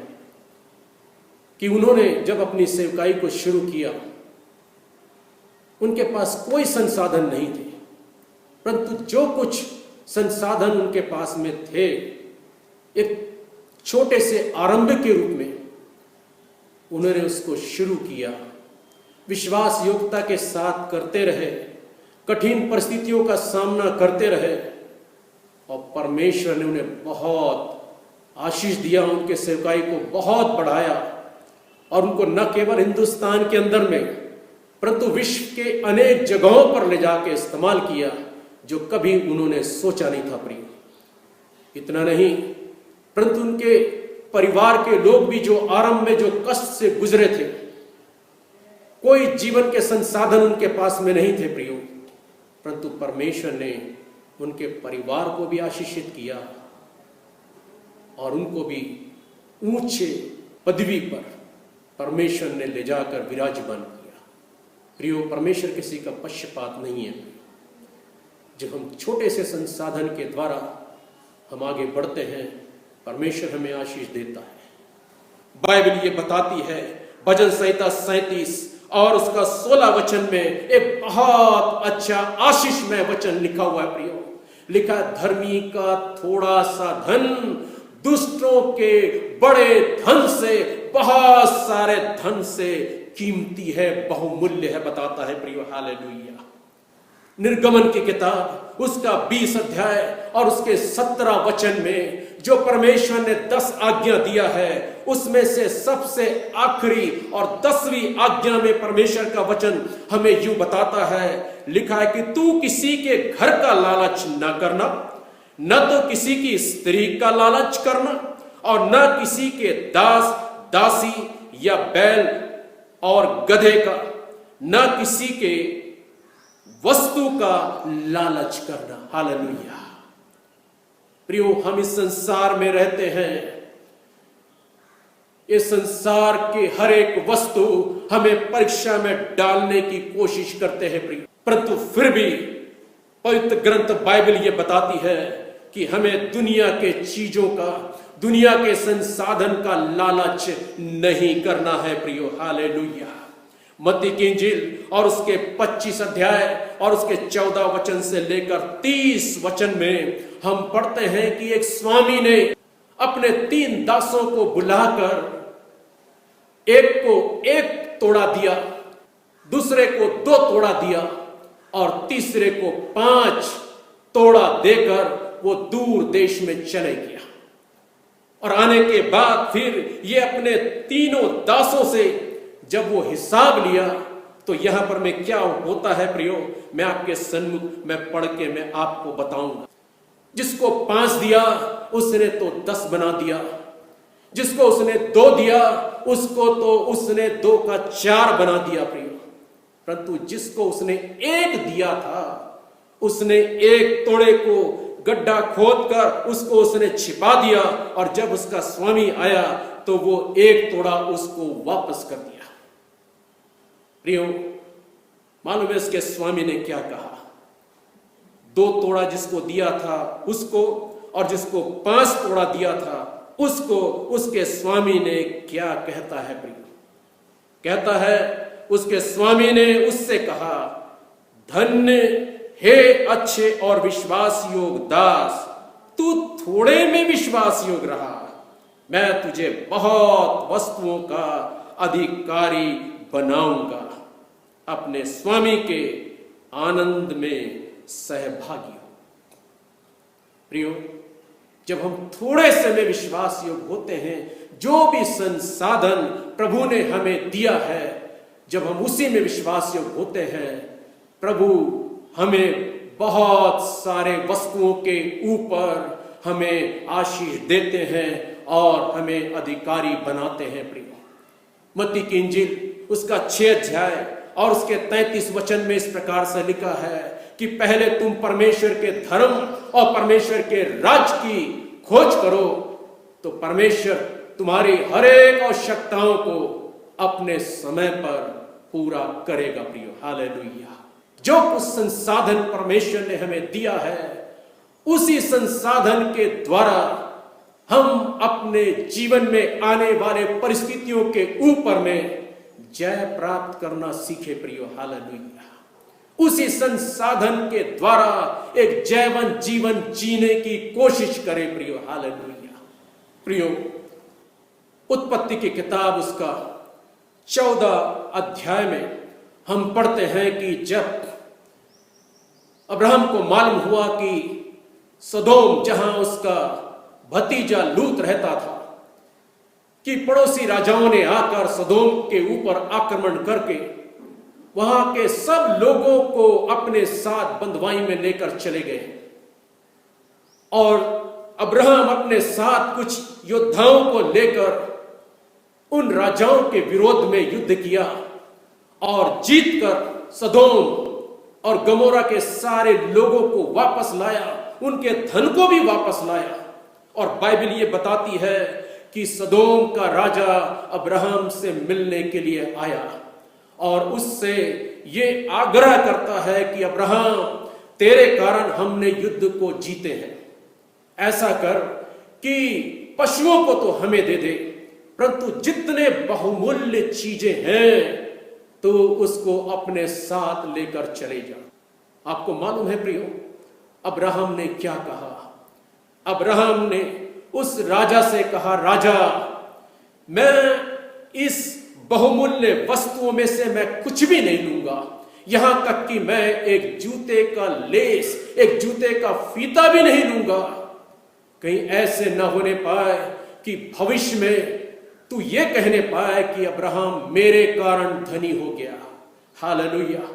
कि उन्होंने जब अपनी सेवकाई को शुरू किया, उनके पास कोई संसाधन नहीं थे, परंतु जो कुछ संसाधन उनके पास में थे, एक छोटे से आरंभ के रूप में उन्होंने उसको शुरू किया। विश्वास योग्यता के साथ करते रहे, कठिन परिस्थितियों का सामना करते रहे और परमेश्वर ने उन्हें बहुत आशीष दिया, उनके सेवकाई को बहुत बढ़ाया और उनको न केवल हिंदुस्तान के अंदर में परंतु विश्व के अनेक जगहों पर ले जाके इस्तेमाल किया जो कभी उन्होंने सोचा नहीं था प्रिय। इतना नहीं, परंतु उनके परिवार के लोग भी जो आरंभ में जो कष्ट से गुजरे थे, कोई जीवन के संसाधन उनके पास में नहीं थे प्रियो, परंतु परमेश्वर ने उनके परिवार को भी आशीषित किया और उनको भी ऊंचे पदवी पर परमेश्वर ने ले जाकर विराजमान किया। प्रियो, परमेश्वर किसी का पक्षपात नहीं है। जब हम छोटे से संसाधन के द्वारा हम आगे बढ़ते हैं, परमेश्वर हमें आशीष देता है। बाइबल ये बताती है, भजन संहिता 37 और उसका 16 वचन में एक बहुत अच्छा आशीषमय वचन लिखा हुआ है प्रियो। लिखा, धर्मी का थोड़ा सा धन दुष्टों के बड़े धन से, बहुत सारे धन से कीमती है, बहुमूल्य है, बताता है प्रियो। हालेलुया। निर्गमन की किताब उसका 20 अध्याय और उसके 17 वचन में जो परमेश्वर ने 10 आज्ञा दिया है, उसमें से सबसे आखिरी और 10वीं आज्ञा में परमेश्वर का वचन हमें यूं बताता है, लिखा है कि तू किसी के घर का लालच न करना, न तो किसी की स्त्री का लालच करना और न किसी के दास दासी या बैल और गधे का, न किसी के वस्तु का लालच करना। हालेलुया। प्रियो, हम इस संसार में रहते हैं, इस संसार के हर एक वस्तु हमें परीक्षा में डालने की कोशिश करते हैं प्रियो, परंतु फिर भी पवित्र ग्रंथ बाइबल ये बताती है कि हमें दुनिया के चीजों का, दुनिया के संसाधन का लालच नहीं करना है प्रियो। हालेलुया। मत्ती की इंजील और उसके 25 अध्याय और उसके 14 वचन से लेकर 30 वचन में हम पढ़ते हैं कि एक स्वामी ने अपने 3 दासों को बुलाकर एक को 1 तोड़ा दिया, दूसरे को 2 तोड़ा दिया और तीसरे को 5 तोड़ा देकर वो दूर देश में चले गया। और आने के बाद फिर ये अपने तीनों दासों से जब वो हिसाब लिया, तो यहां पर मैं क्या होता है प्रियो, मैं आपके सन्मुख में पढ़ के मैं आपको बताऊंगा। जिसको 5 दिया उसने तो 10 बना दिया, जिसको उसने 2 दिया उसको तो उसने 2 का 4 बना दिया प्रियो। परंतु जिसको उसने 1 दिया था, उसने 1 तोड़े को गड्ढा खोदकर उसको उसने छिपा दिया, और जब उसका स्वामी आया तो वो 1 तोड़ा उसको वापस कर दिया। प्रियो, मालूम है इसके स्वामी ने क्या कहा? 2 तोड़ा जिसको दिया था उसको, और जिसको 5 तोड़ा दिया था उसको, उसके स्वामी ने क्या कहता है प्रियो? कहता है उसके स्वामी ने उससे कहा, धन्य हे अच्छे और विश्वास योग दास, तू थोड़े में विश्वास योग रहा, मैं तुझे बहुत वस्तुओं का अधिकारी बनाऊंगा। अपने स्वामी के आनंद में सहभागी हो। प्रियो, जब हम थोड़े से में विश्वास योग होते हैं, जो भी संसाधन प्रभु ने हमें दिया है, जब हम उसी में विश्वास योग होते हैं, प्रभु हमें बहुत सारे वस्तुओं के ऊपर हमें आशीष देते हैं और हमें अधिकारी बनाते हैं। प्रियो, मत्ती की इंजील उसका 6 अध्याय और उसके 33 वचन में इस प्रकार से लिखा है कि पहले तुम परमेश्वर के धर्म और परमेश्वर के राज्य की खोज करो, तो परमेश्वर तुम्हारी हर एक आवश्यकताओं को अपने समय पर पूरा करेगा। प्रियो, हालेलुया। जो कुछ संसाधन परमेश्वर ने हमें दिया है, उसी संसाधन के द्वारा हम अपने जीवन में आने वाले परिस्थितियों के ऊपर में जय प्राप्त करना सीखे। प्रियो, हालेलुया। उसी संसाधन के द्वारा एक जयवन जीवन जीने की कोशिश करें। प्रियो, हालेलुया। प्रियो, उत्पत्ति की किताब उसका 14 अध्याय में हम पढ़ते हैं कि जब अब्राहम को मालूम हुआ कि सदोम, जहां उसका भतीजा लूत रहता था, कि पड़ोसी राजाओं ने आकर सदोम के ऊपर आक्रमण करके वहां के सब लोगों को अपने साथ बंधुआई में लेकर चले गए, और अब्राहम अपने साथ कुछ योद्धाओं को लेकर उन राजाओं के विरोध में युद्ध किया और जीतकर सदोम और गमोरा के सारे लोगों को वापस लाया, उनके धन को भी वापस लाया। और बाइबल ये बताती है कि सदोम का राजा अब्राहम से मिलने के लिए आया और उससे ये आग्रह करता है कि अब्राहम, तेरे कारण हमने युद्ध को जीते हैं, ऐसा कर कि पशुओं को तो हमें दे दे, परंतु जितने बहुमूल्य चीजें हैं तो उसको अपने साथ लेकर चले जा। आपको मालूम है प्रियो, अब्राहम ने क्या कहा? अब्राहम ने उस राजा से कहा, राजा, मैं इस बहुमूल्य वस्तुओं में से मैं कुछ भी नहीं लूंगा, यहां तक कि मैं एक जूते का लेस, एक जूते का फीता भी नहीं लूंगा। कहीं ऐसे न होने पाए कि भविष्य में तू ये कहने पाए कि अब्राहम मेरे कारण धनी हो गया। हालेलुया।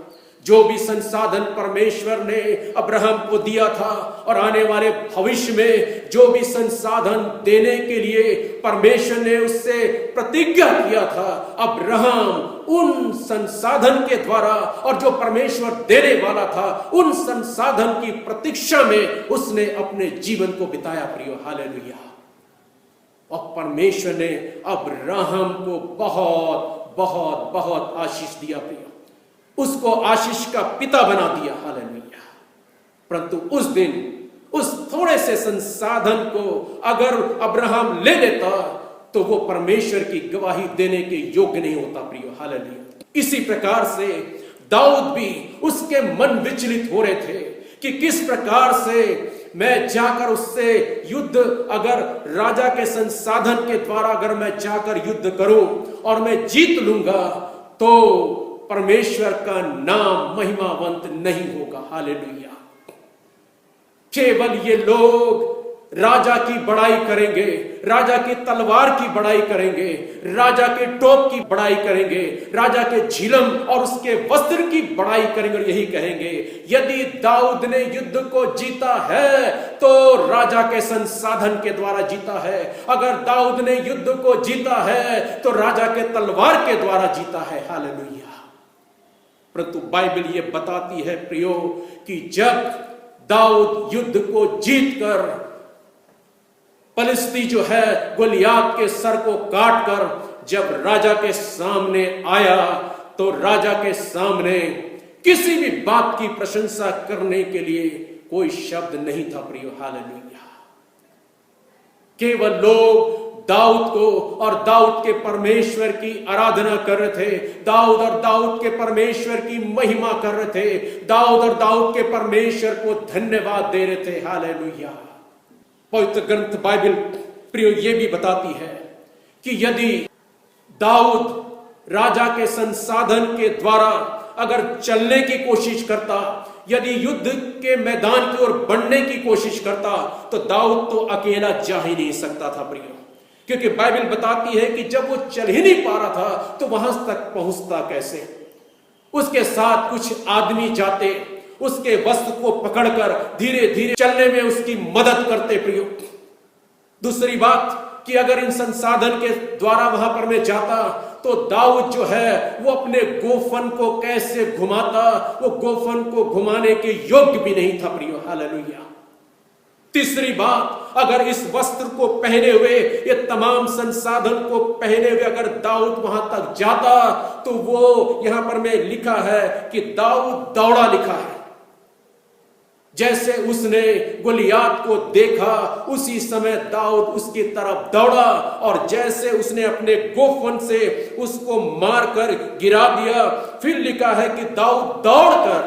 जो भी संसाधन परमेश्वर ने अब्राहम को दिया था और आने वाले भविष्य में जो भी संसाधन देने के लिए परमेश्वर ने उससे प्रतिज्ञा किया था, अब्राहम उन संसाधन के द्वारा और जो परमेश्वर देने वाला था उन संसाधन की प्रतीक्षा में उसने अपने जीवन को बिताया। प्रियो, हालेलुया। और परमेश्वर ने अब्राहम को बहुत बहुत बहुत आशीष दिया। प्रियो, उसको आशीष का पिता बना दिया। हालेलुया। परंतु उस दिन उस थोड़े से संसाधन को अगर अब्राहम ले लेता तो वो परमेश्वर की गवाही देने के योग्य नहीं होता। प्रियो, हालेलुया। इसी प्रकार से दाऊद भी, उसके मन विचलित हो रहे थे कि किस प्रकार से मैं जाकर उससे युद्ध, अगर राजा के संसाधन के द्वारा अगर मैं जाकर युद्ध करूं और मैं जीत लूंगा तो परमेश्वर का नाम महिमावंत नहीं होगा। हालेलुया। केवल ये लोग राजा की बड़ाई करेंगे, राजा की तलवार की बड़ाई करेंगे, राजा के टोप की बड़ाई करेंगे, राजा के झिलम और उसके वस्त्र की बड़ाई करेंगे और यही कहेंगे, यदि दाऊद ने युद्ध को जीता है तो राजा के संसाधन के द्वारा जीता है। अगर दाऊद ने युद्ध को जीता है तो राजा के तलवार के द्वारा जीता है। हालेलुया। परंतु बाइबल ये बताती है प्रियो कि जब दाऊद युद्ध को जीतकर पलिस्ती जो है गोलियात के सर को काटकर जब राजा के सामने आया तो राजा के सामने किसी भी बात की प्रशंसा करने के लिए कोई शब्द नहीं था प्रियो। हालेलुया। केवल लोग दाऊद को और दाऊद के परमेश्वर की आराधना कर रहे थे, दाऊद और दाऊद के परमेश्वर की महिमा कर रहे थे, दाऊद और दाऊद के परमेश्वर को धन्यवाद दे रहे थे। हालेलुया। पवित्र ग्रंथ बाइबल प्रियो ये भी बताती है कि यदि दाऊद राजा के संसाधन के द्वारा अगर चलने की कोशिश करता, यदि युद्ध के मैदान की ओर बढ़ने की कोशिश करता तो दाऊद तो अकेला जा ही नहीं सकता था प्रियो, क्योंकि बाइबल बताती है कि जब वो चल ही नहीं पा रहा था तो वहां तक पहुंचता कैसे। उसके साथ कुछ आदमी जाते, उसके वस्त्र को पकड़कर धीरे धीरे चलने में उसकी मदद करते प्रियो। दूसरी बात कि अगर इन संसाधन के द्वारा वहां पर मैं जाता तो दाऊद जो है वो अपने गोफन को कैसे घुमाता, वो गोफन को घुमाने के योग्य भी नहीं था प्रियो। हालेलुया। तीसरी बात, अगर इस वस्त्र को पहने हुए, ये तमाम संसाधन को पहने हुए अगर दाऊद वहां तक जाता तो वो यहां पर में लिखा है कि दाऊद दौड़ा लिखा है। जैसे उसने गोलियात को देखा उसी समय दाऊद उसकी तरफ दौड़ा और जैसे उसने अपने गोफन से उसको मारकर गिरा दिया, फिर लिखा है कि दाऊद दौड़कर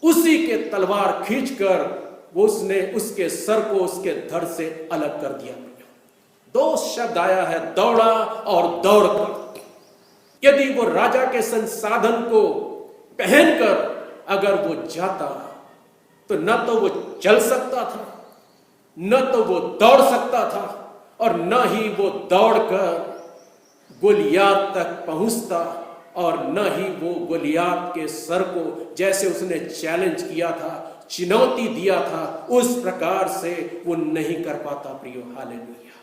उसी के तलवार खींचकर उसने उसके सर को उसके धड़ से अलग कर दिया। दो शब्द आया है, दौड़ा और दौड़कर। यदि वो राजा के संसाधन को पहनकर अगर वो जाता तो न तो वो चल सकता था, न तो वो दौड़ सकता था और न ही वो दौड़कर गोलियात तक पहुंचता और न ही वो गोलियात के सर को जैसे उसने चैलेंज किया था, चुनौती दिया था, उस प्रकार से वो नहीं कर पाता प्रियो। हालेलुया।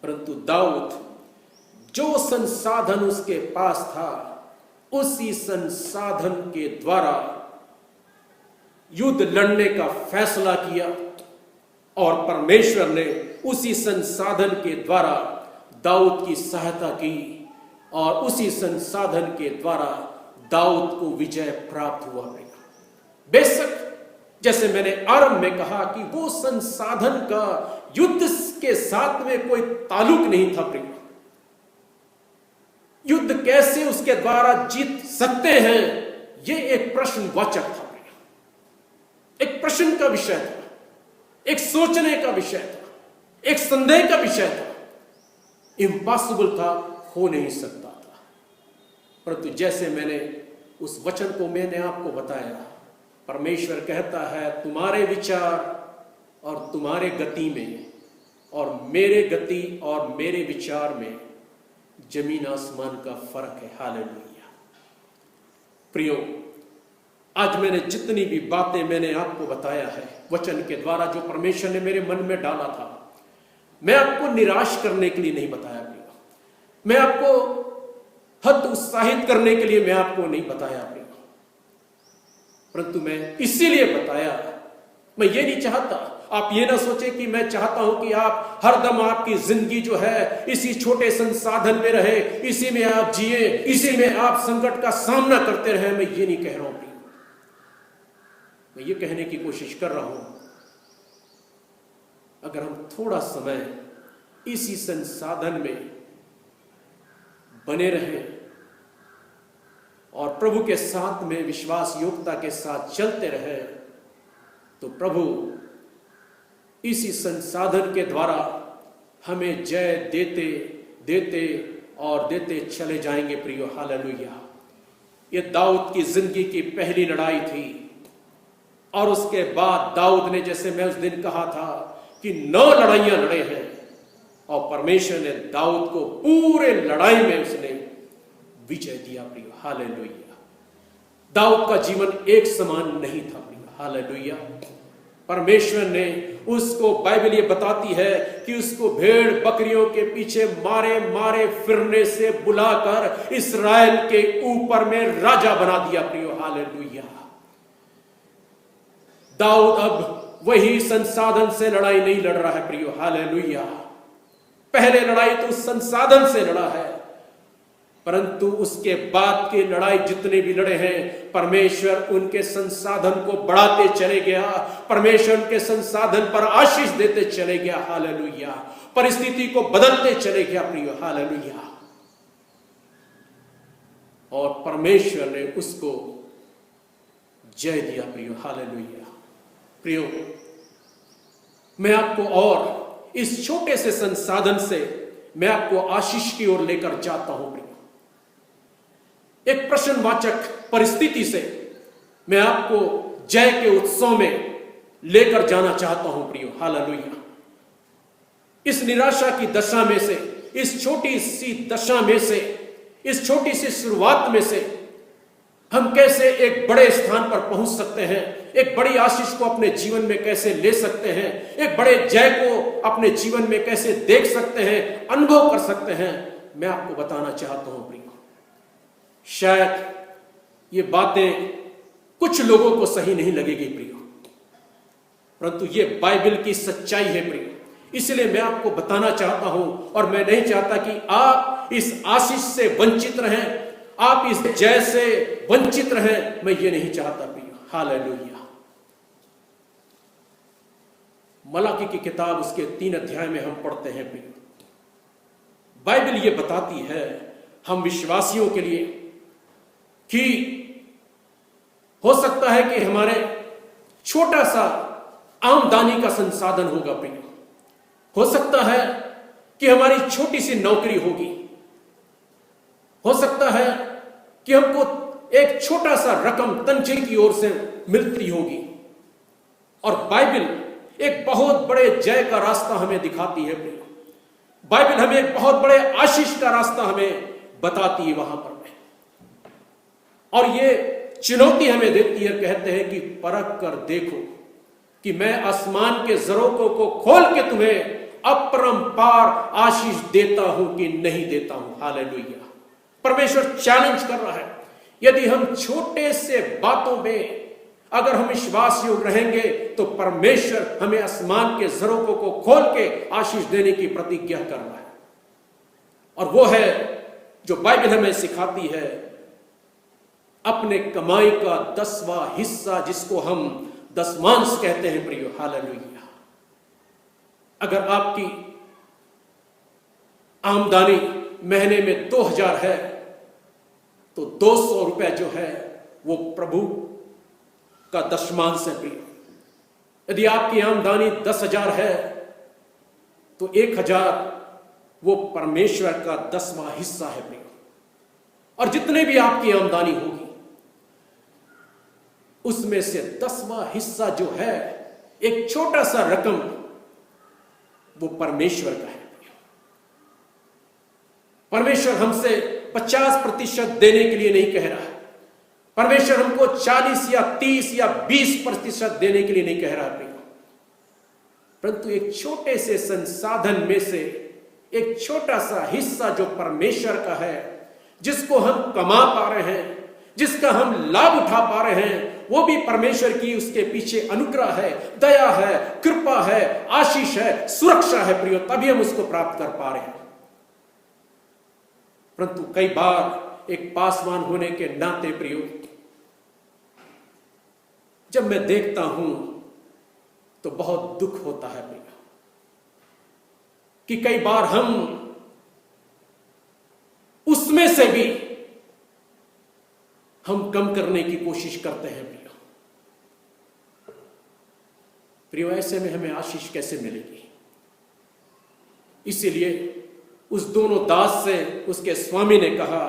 परंतु दाऊद जो संसाधन उसके पास था उसी संसाधन के द्वारा युद्ध लड़ने का फैसला किया और परमेश्वर ने उसी संसाधन के द्वारा दाऊद की सहायता की और उसी संसाधन के द्वारा दाऊद को विजय प्राप्त हुआ। बेशक जैसे मैंने आरंभ में कहा कि वो संसाधन का युद्ध के साथ में कोई ताल्लुक नहीं था प्रिय। युद्ध कैसे उसके द्वारा जीत सकते हैं, ये एक प्रश्नवाचक था, एक प्रश्न का विषय था, एक सोचने का विषय था, एक संदेह का विषय था। इम्पॉसिबल था, हो नहीं सकता था। परंतु जैसे मैंने उस वचन को मैंने आपको बताया, परमेश्वर कहता है तुम्हारे विचार और तुम्हारे गति में और मेरे गति और मेरे विचार में जमीन आसमान का फर्क है। हालेलुया। प्रियो, आज मैंने जितनी भी बातें मैंने आपको बताया है वचन के द्वारा जो परमेश्वर ने मेरे मन में डाला था, मैं आपको निराश करने के लिए नहीं बताया प्रियो, मैं आपको हतोत्साहित करने के लिए मैं आपको नहीं बताया प्रियो, परंतु मैं इसीलिए बताया, मैं ये नहीं चाहता आप ये ना सोचे कि मैं चाहता हूं कि आप हरदम आपकी जिंदगी जो है इसी छोटे संसाधन में रहे, इसी में आप जिए, इसी में आप संकट का सामना करते रहे। मैं ये नहीं कह रहा हूं, मैं ये कहने की कोशिश कर रहा हूं अगर हम थोड़ा समय इसी संसाधन में बने रहें और प्रभु के साथ में विश्वास योग्यता के साथ चलते रहे तो प्रभु इसी संसाधन के द्वारा हमें जय देते देते और देते चले जाएंगे प्रियो। हालेलुया। ये दाऊद की जिंदगी की पहली लड़ाई थी। और उसके बाद दाऊद ने, जैसे मैं उस दिन कहा था, कि 9 लड़ाइयां लड़े हैं और परमेश्वर ने दाऊद को पूरे लड़ाई में उसने विजय दिया। प्रिय हालेलुया। दाऊद का जीवन एक समान नहीं था। प्रिय हालेलुया। परमेश्वर ने उसको, बाइबल ये बताती है कि उसको भेड़ बकरियों के पीछे मारे मारे फिरने से बुलाकर इस्राएल के ऊपर में राजा बना दिया। प्रिय हालेलुया। दाऊद अब वही संसाधन से लड़ाई नहीं लड़ रहा है। प्रिय हालेलुया। पहले लड़ाई तो संसाधन से लड़ा है, परंतु उसके बाद की लड़ाई जितने भी लड़े हैं, परमेश्वर उनके संसाधन को बढ़ाते चले गया। परमेश्वर उनके संसाधन पर आशीष देते चले गया। हालेलुया। परिस्थिति को बदलते चले गया। प्रिय हालेलुया। और परमेश्वर ने उसको जय दिया। प्रिय हालेलुया। प्रियो, मैं आपको और इस छोटे से संसाधन से मैं आपको आशीष की ओर लेकर जाता हूं। प्रियो, एक प्रश्नवाचक परिस्थिति से मैं आपको जय के उत्सव में लेकर जाना चाहता हूं। प्रियो हालेलुया। इस निराशा की दशा में से, इस छोटी सी दशा में से, इस छोटी सी शुरुआत में से हम कैसे एक बड़े स्थान पर पहुंच सकते हैं, एक बड़ी आशीष को अपने जीवन में कैसे ले सकते हैं, एक बड़े जय को अपने जीवन में कैसे देख सकते हैं, अनुभव कर सकते हैं, मैं आपको बताना चाहता हूं। प्रियो, शायद ये बातें कुछ लोगों को सही नहीं लगेगी प्रियो, परंतु ये बाइबल की सच्चाई है प्रियो। इसलिए मैं आपको बताना चाहता हूं, और मैं नहीं चाहता कि आप इस आशीष से वंचित रहें, आप इस जय से वंचित रहें, मैं ये नहीं चाहता प्रियो। हालेलुया। मलाकी की किताब उसके 3 अध्याय में हम पढ़ते हैं प्रियो, बाइबल ये बताती है हम विश्वासियों के लिए कि हो सकता है कि हमारे छोटा सा आमदनी का संसाधन होगा प्रियो, हो सकता है कि हमारी छोटी सी नौकरी होगी, हो सकता है कि हमको एक छोटा सा रकम तनख्वाह की ओर से मिलती होगी, और बाइबल एक बहुत बड़े जय का रास्ता हमें दिखाती है प्रियो। बाइबल हमें एक बहुत बड़े आशीष का रास्ता हमें बताती है वहां पर में, और ये चुनौती हमें देती है, कहते हैं कि परख कर देखो कि मैं आसमान के झरोखों को खोल के तुम्हें अपरंपार आशीष देता हूं कि नहीं देता हूं। हालेलुया। परमेश्वर चैलेंज कर रहा है, यदि हम छोटे से बातों में अगर हम विश्वास योग्य रहेंगे तो परमेश्वर हमें आसमान के झरोखों को खोल के आशीष देने की प्रतिज्ञा कर रहा है, और वो है जो बाइबल हमें सिखाती है, अपने कमाई का 10वां हिस्सा जिसको हम दशमांश कहते हैं प्रियो। हालेलुया। अगर आपकी आमदनी महीने में 2000 है तो 200 रुपए जो है वो प्रभु का दशमांश है प्रियो। यदि आपकी आमदनी 10,000 है तो 1,000 वो परमेश्वर का 10वां हिस्सा है प्रियो। और जितने भी आपकी आमदनी होगी उसमें से 10वां हिस्सा जो है, एक छोटा सा रकम, वो परमेश्वर का है। परमेश्वर हमसे 50% देने के लिए नहीं कह रहा है, परमेश्वर हमको 40 या 30 या 20% देने के लिए नहीं कह रहा है, परंतु एक छोटे से संसाधन में से एक छोटा सा हिस्सा जो परमेश्वर का है, जिसको हम कमा पा रहे हैं, जिसका हम लाभ उठा पा रहे हैं, वो भी परमेश्वर की उसके पीछे अनुग्रह है, दया है, कृपा है, आशीष है, सुरक्षा है प्रियो, तभी हम उसको प्राप्त कर पा रहे हैं। परंतु कई बार एक पासवान होने के नाते प्रियो, जब मैं देखता हूं तो बहुत दुख होता है प्रियो कि कई बार हम उसमें से भी हम कम करने की कोशिश करते हैं प्रियो। प्रियो, ऐसे में हमें आशीष कैसे मिलेगी? इसीलिए उस दोनों दास से उसके स्वामी ने कहा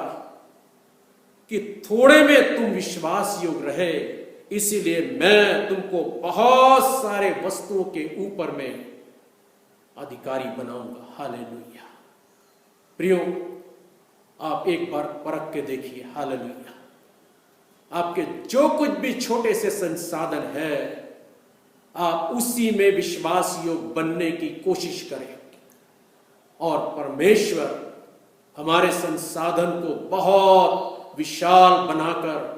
कि थोड़े में तुम विश्वास योग्य रहे, इसीलिए मैं तुमको बहुत सारे वस्तुओं के ऊपर में अधिकारी बनाऊंगा। हालेलुया। प्रियो, आप एक बार परख के देखिए। हालेलुया। आपके जो कुछ भी छोटे से संसाधन है, आप उसी में विश्वास योग्य बनने की कोशिश करें और परमेश्वर हमारे संसाधन को बहुत विशाल बनाकर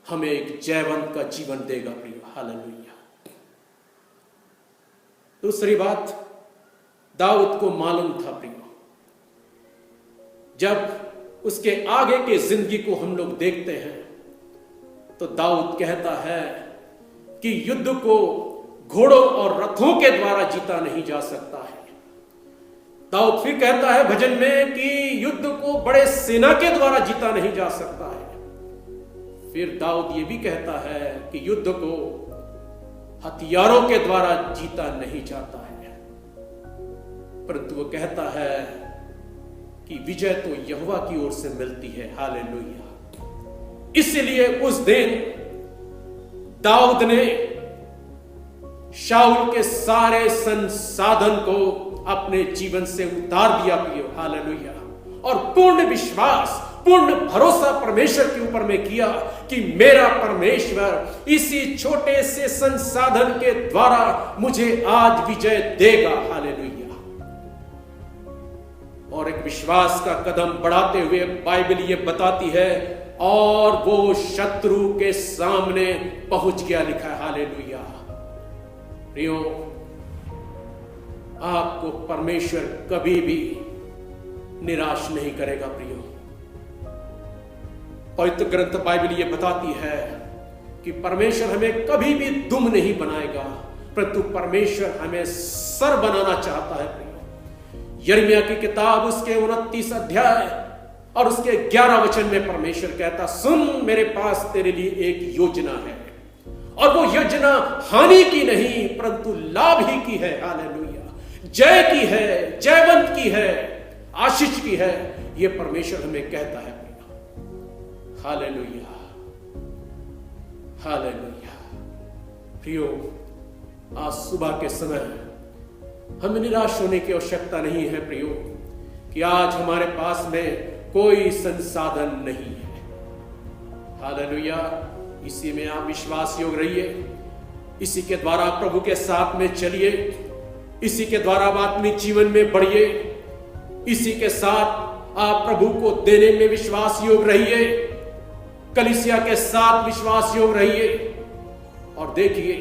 हमें एक जयवंत का जीवन देगा। प्रिय, हालेलुया। दूसरी बात, दाऊद को मालूम था प्रिय, जब उसके आगे के जिंदगी को हम लोग देखते हैं तो दाऊद कहता है कि युद्ध को घोड़ों और रथों के द्वारा जीता नहीं जा सकता है। दाऊद फिर कहता है भजन में कि युद्ध को बड़े सेना के द्वारा जीता नहीं जा सकता है। फिर दाऊद ये भी कहता है कि युद्ध को हथियारों के द्वारा जीता नहीं जाता है, परंतु वो कहता है कि विजय तो यहोवा की ओर से मिलती है। हालेलुया। इसलिए उस दिन दाऊद ने शाऊल के सारे संसाधन को अपने जीवन से उतार दिया प्रियो। हालेलुया। और पूर्ण विश्वास, पूर्ण भरोसा परमेश्वर के ऊपर में किया कि मेरा परमेश्वर इसी छोटे से संसाधन के द्वारा मुझे आज विजय देगा। हालेलुया। और एक विश्वास का कदम बढ़ाते हुए बाइबल ये बताती है, और वो शत्रु के सामने पहुंच गया, लिखा है। हालेलुया। प्रियो, आपको परमेश्वर कभी भी निराश नहीं करेगा। प्रियो, पवित्र ग्रंथ बाइबल ये बताती है कि परमेश्वर हमें कभी भी दुम नहीं बनाएगा, परंतु परमेश्वर हमें सर बनाना चाहता है। प्रियो, यिर्मयाह की किताब उसके 29 अध्याय और उसके 11 वचन में परमेश्वर कहता, सुन, मेरे पास तेरे लिए एक योजना है, और वो योजना हानि की नहीं परंतु लाभ ही की है। हालेलुया। जय की है, जयवंत की है, आशीष की है, ये परमेश्वर हमें कहता है। हालेलुया। हालेलुया। प्रियो, आज सुबह के समय हमें निराश होने की आवश्यकता नहीं है प्रियो, कि आज हमारे पास में कोई संसाधन नहीं है। हालेलुया। इसी में आप विश्वास योग्य रहिए, इसी के द्वारा प्रभु के साथ में चलिए, इसी के द्वारा आप आत्मिक जीवन में बढ़िए, इसी के साथ आप प्रभु को देने में विश्वास योग्य रहिए, कलीसिया के साथ विश्वास योग्य रहिए, और देखिए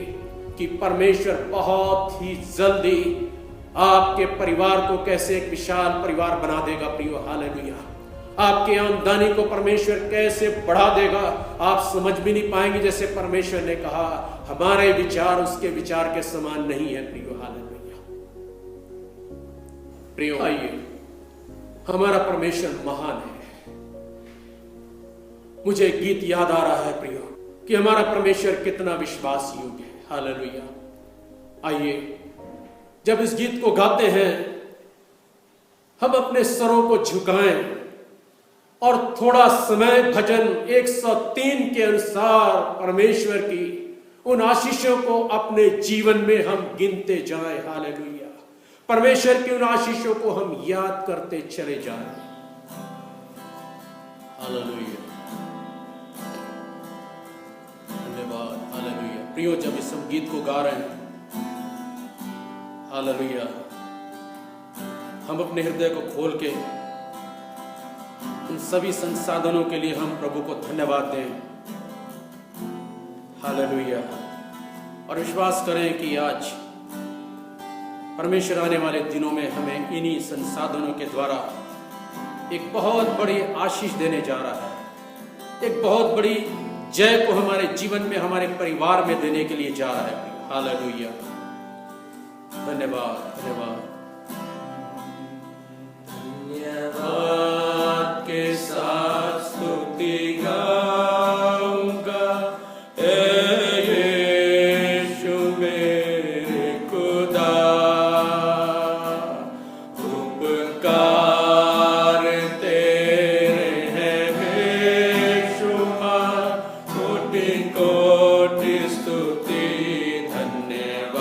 कि परमेश्वर बहुत ही जल्दी आपके परिवार को कैसे एक विशाल परिवार बना देगा। प्रियो, हालेलुया। आपके आमदनी को परमेश्वर कैसे बढ़ा देगा, आप समझ भी नहीं पाएंगे। जैसे परमेश्वर ने कहा, हमारे विचार उसके विचार के समान नहीं है। प्रियो, हालेलुया। प्रियो, आइए, हमारा परमेश्वर महान है। मुझे गीत याद आ रहा है प्रियो, कि हमारा परमेश्वर कितना विश्वास योग्य है। हालेलुया। आइए, जब इस गीत को गाते हैं, हम अपने सरों को झुकाएं और थोड़ा समय भजन 103 के अनुसार परमेश्वर की उन आशीषों को अपने जीवन में हम गिनते जाएं। हालेलुया। परमेश्वर की उन आशीषों को हम याद करते चले जाएं। हालेलुया। धन्यवाद। हालेलुया। प्रियो, जब इस हम गीत को गा रहे हैं, हालेलुया, हम अपने हृदय को खोल के उन सभी संसाधनों के लिए हम प्रभु को धन्यवाद दें। हालेलुया। और विश्वास करें कि आज परमेश्वर आने वाले दिनों में हमें इन्हीं संसाधनों के द्वारा एक बहुत बड़ी आशीष देने जा रहा है, एक बहुत बड़ी जय को हमारे जीवन में, हमारे परिवार में देने के लिए जा रहा है। हालेलुया। धन्यवाद। धन्यवाद। धन्यवाद के साथ स्तुति गाऊंगा, यीशु मेरे खुदा, उपकार तेरे हैं यीशु कोटि स्तुति धन्यवाद,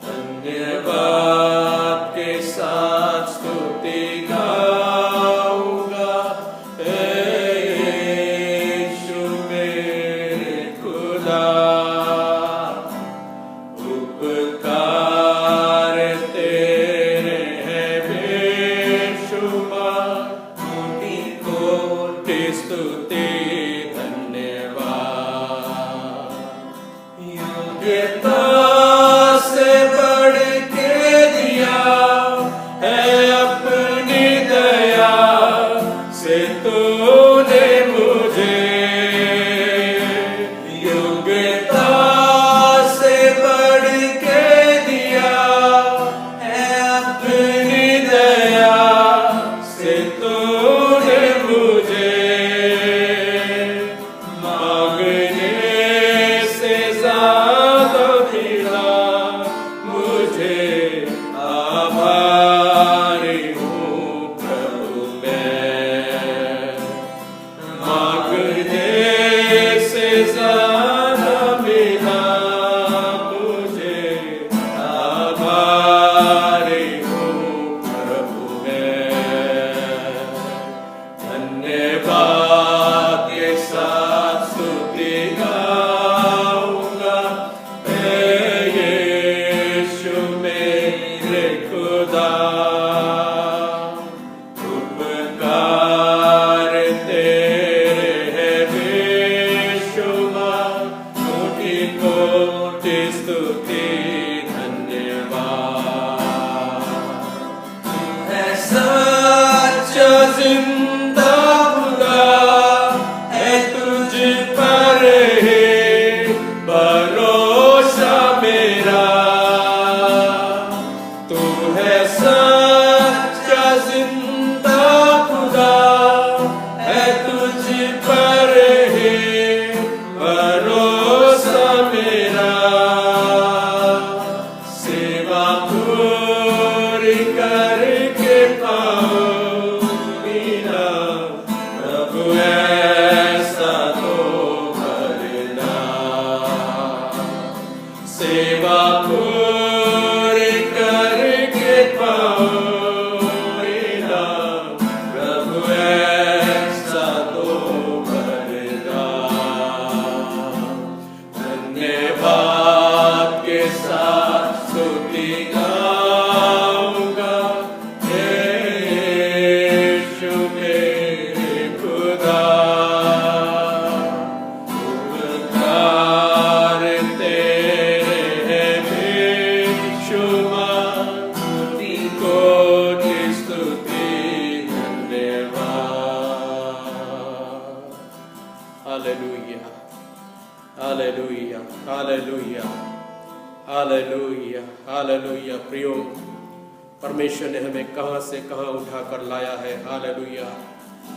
धन्यवाद के साथ स्तुति गाऊंगा, हे यीशु मेरे खुदा। उपकार तेरे हैं बेशुमार, कोटि कोटि स्तुति धन्यवाद। योग्यता से बढ़ के दिया है अपनी दया से तूने मुझे, योग्यता से बढ़ के दिया है अपनी दया से तूने मुझे, मांगने से ज्यादा मिला मुझे, आभारी हूँ प्रभु मैं, मांगने से ज्यादा मिला मुझे, आभारी हूँ प्रभु मैं। धन्यवाद के साथ स्तुति गाऊंगा, हे यीशु मेरे खुदा। उपकार तेरे हैं बेशुमार, कोटि कोटि स्तुति धन्यवाद। है सच्चा जिंदा खुदा, है तुझ पर ही भरोसा मेरा, तू है सच्चा जिंदा खुदा, है तुझ पर ही भरोसा मेरा, सेवा पूरी करके पाऊंगा, प्रभु ऐसा तो करना, सेवा पूरी करके पाऊंगा, प्रभु ऐसा तो करना। धन्यवाद के साथ स्तुति गाऊंगा, हे यीशु मेरे खुदा। उपकार तेरे हैं बेशुमार, कोटि कोटि स्तुति धन्यवाद। Hallelujah, hallelujah, hallelujah, hallelujah, hallelujah. प्रियो, परमेश्वर ने हमें कहां से कहां उठाकर लाया है। Hallelujah,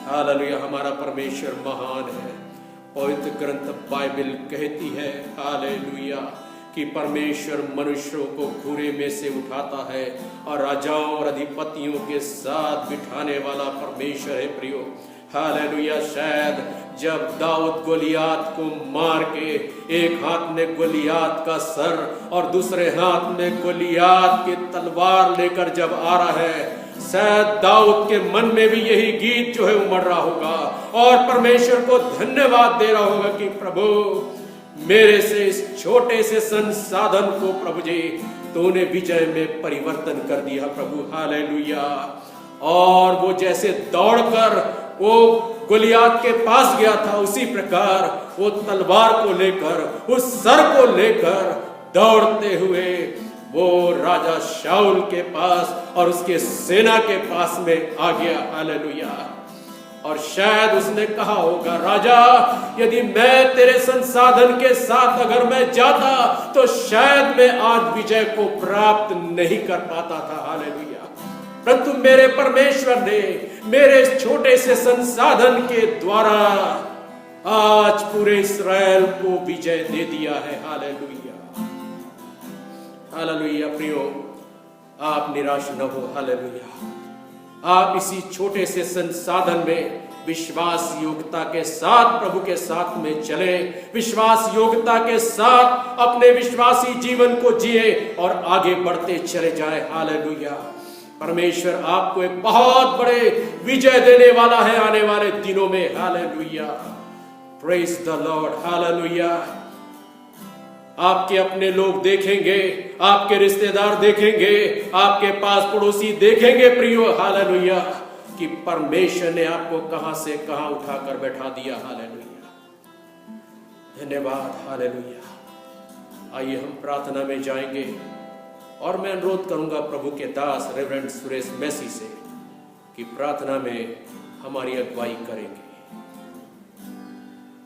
hallelujah. हमारा परमेश्वर महान है। पवित्र ग्रंथ बाइबल कहती है, हालेलुया, कि परमेश्वर मनुष्यों को घूरे में से उठाता है और राजाओं और अधिपतियों के साथ बिठाने वाला परमेश्वर है। प्रियो, हालेलुया। शायद जब दाऊद गोलियात को मार के एक हाथ में गोलियात का सर और दूसरे हाथ में गोलियात की तलवार लेकर जब आ रहा है, शायद दाऊद के मन में भी यही गीत जो है उमड़ रहा होगा और परमेश्वर को धन्यवाद दे रहा होगा कि प्रभु, मेरे से इस छोटे से संसाधन को प्रभु जी तूने विजय में परिवर्तन कर दिया प्रभु। हालेलुया। और वो जैसे दौड़कर वो गोलियात के पास गया था, उसी प्रकार वो तलवार को लेकर, उस सर को लेकर दौड़ते हुए वो राजा शाऊल के पास और उसके सेना के पास में आ गया। हालेलुया। और शायद उसने कहा होगा, राजा, यदि मैं तेरे संसाधन के साथ अगर मैं जाता तो शायद मैं आज विजय को प्राप्त नहीं कर पाता था। हालेलुया। परंतु मेरे परमेश्वर ने मेरे इस छोटे से संसाधन के द्वारा आज पूरे इस्राएल को विजय दे दिया है। Hallelujah, hallelujah. प्रियो, आप निराश न हो। हालेलुया। आप इसी छोटे से संसाधन में विश्वास योग्यता के साथ प्रभु के साथ में चले, विश्वास योग्यता के साथ अपने विश्वासी जीवन को जिए और आगे बढ़ते चले जाए। हालेलुया। परमेश्वर आपको एक बहुत बड़े विजय देने वाला है आने वाले दिनों में। Hallelujah. Praise the Lord. Hallelujah. आपके अपने लोग देखेंगे, आपके रिश्तेदार देखेंगे, आपके पास पड़ोसी देखेंगे प्रियो, हालेलुया, कि परमेश्वर ने आपको कहां से कहां उठाकर बैठा दिया। हालेलुया। धन्यवाद। हालेलुया। आइए हम प्रार्थना में जाएंगे और मैं अनुरोध करूंगा प्रभु के दास रेवरेंड सुरेश मैसी से कि प्रार्थना में हमारी अगुवाई करेंगे।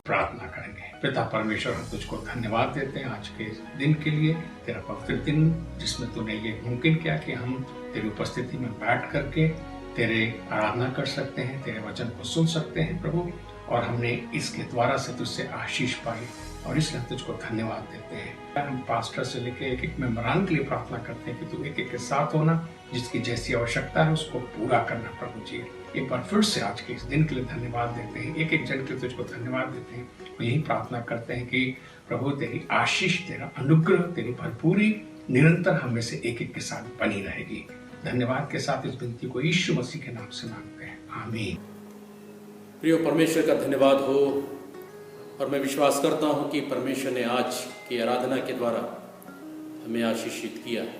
प्रार्थना करेंगे। पिता परमेश्वर, हम तुझको धन्यवाद देते हैं आज के दिन के लिए, तेरा पवित्र दिन जिसमें तूने ये मुमकिन किया कि हम तेरी उपस्थिति में बैठ करके तेरे आराधना कर सकते हैं, तेरे वचन को सुन सकते हैं प्रभु, और हमने इसके द्वारा से तुझसे आशीष पाई और इसलिए तुझको धन्यवाद देते हैं। हम पास्टर से लेके एक एक मेंबरान के लिए प्रार्थना करते हैं कि तू एक एक के साथ होना, जिसकी जैसी आवश्यकता है उसको पूरा करना प्रभु जी। एक बार फिर से आज के इस दिन के लिए धन्यवाद देते हैं, एक एक जन के लिए तुझको धन्यवाद देते हैं। यही प्रार्थना करते हैं कि प्रभु तेरी आशीष, तेरा अनुग्रह, तेरी भरपूरी निरंतर हम में से एक एक के साथ बनी रहेगी। धन्यवाद के साथ इस विनती को यीशु मसीह के नाम से मांगते हैं, आमीन। प्रिय परमेश्वर का धन्यवाद हो, और मैं विश्वास करता हूं कि परमेश्वर ने आज की आराधना के द्वारा हमें आशीषित किया है।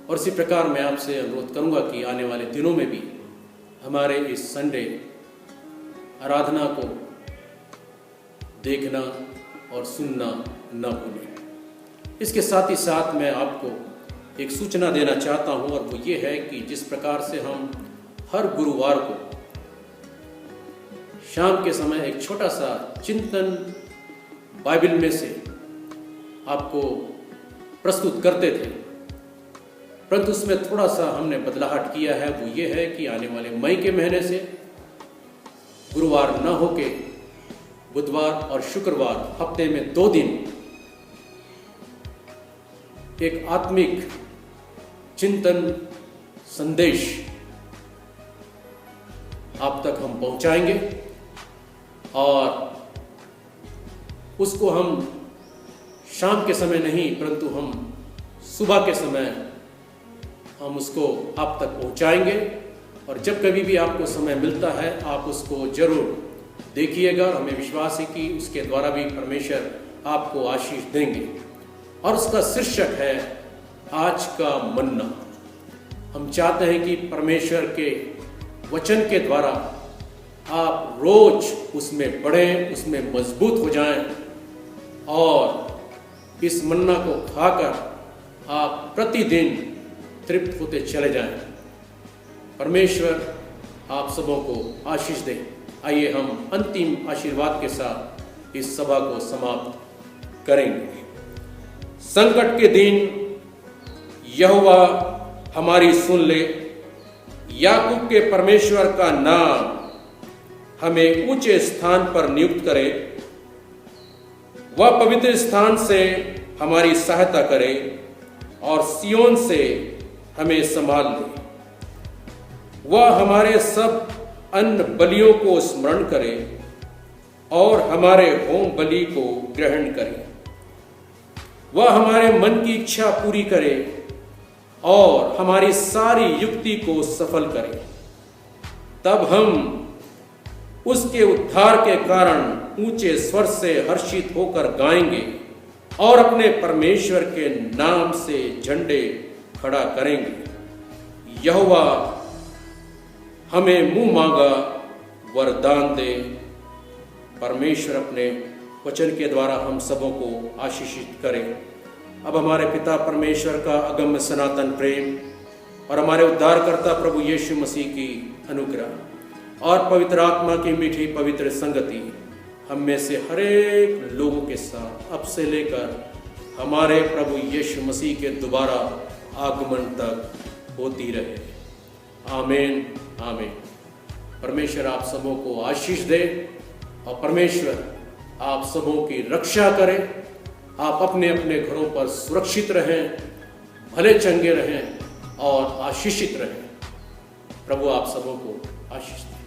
और इसी प्रकार मैं आपसे अनुरोध करूंगा कि आने वाले दिनों में भी हमारे इस संडे आराधना को देखना और सुनना न भूलें। इसके साथ ही साथ मैं आपको एक सूचना देना चाहता हूं, और वो ये है कि जिस प्रकार से हम हर गुरुवार को शाम के समय एक छोटा सा चिंतन बाइबल में से आपको प्रस्तुत करते थे, परंतु उसमें थोड़ा सा हमने बदलाहट किया है। वो ये है कि आने वाले मई के महीने से गुरुवार न होके बुधवार और शुक्रवार हफ्ते में 2 दिन एक आत्मिक चिंतन संदेश आप तक हम पहुंचाएंगे, और उसको हम शाम के समय नहीं परंतु हम सुबह के समय हम उसको आप तक पहुंचाएंगे। और जब कभी भी आपको समय मिलता है आप उसको जरूर देखिएगा, और हमें विश्वास है कि उसके द्वारा भी परमेश्वर आपको आशीष देंगे। और उसका शीर्षक है आज का मन्ना। हम चाहते हैं कि परमेश्वर के वचन के द्वारा आप रोज उसमें बढ़ें, उसमें मजबूत हो जाएं, और इस मन्ना को खाकर आप प्रतिदिन तृप्त होते चले जाएं। परमेश्वर आप सबों को आशीष दे। आइए हम अंतिम आशीर्वाद के साथ इस सभा को समाप्त करेंगे। संकट के दिन यहोवा हमारी सुन ले, याकूब के परमेश्वर का नाम हमें ऊंचे स्थान पर नियुक्त करे, वह पवित्र स्थान से हमारी सहायता करे और सियोन से हमें संभाल ले। वह हमारे सब अन्न बलियों को स्मरण करे और हमारे होम बलि को ग्रहण करे। वह हमारे मन की इच्छा पूरी करे और हमारी सारी युक्ति को सफल करे। तब हम उसके उद्धार के कारण ऊंचे स्वर से हर्षित होकर गाएंगे और अपने परमेश्वर के नाम से झंडे खड़ा करेंगे। यहोवा हमें मुंह मांगा वरदान दे। परमेश्वर अपने वचन के द्वारा हम सबों को आशीषित करे। अब हमारे पिता परमेश्वर का अगम्य सनातन प्रेम और हमारे उद्धारकर्ता प्रभु यीशु मसीह की अनुग्रह और पवित्र आत्मा की मीठी पवित्र संगति हम में से हर एक लोगों के साथ अब से लेकर हमारे प्रभु यीशु मसीह के दोबारा आगमन तक होती रहे। आमीन आमीन। परमेश्वर आप सबों को आशीष दे और परमेश्वर आप सबों की रक्षा करे। आप अपने अपने घरों पर सुरक्षित रहें, भले चंगे रहें और आशीषित रहें। प्रभु आप सबों को आशीष दे।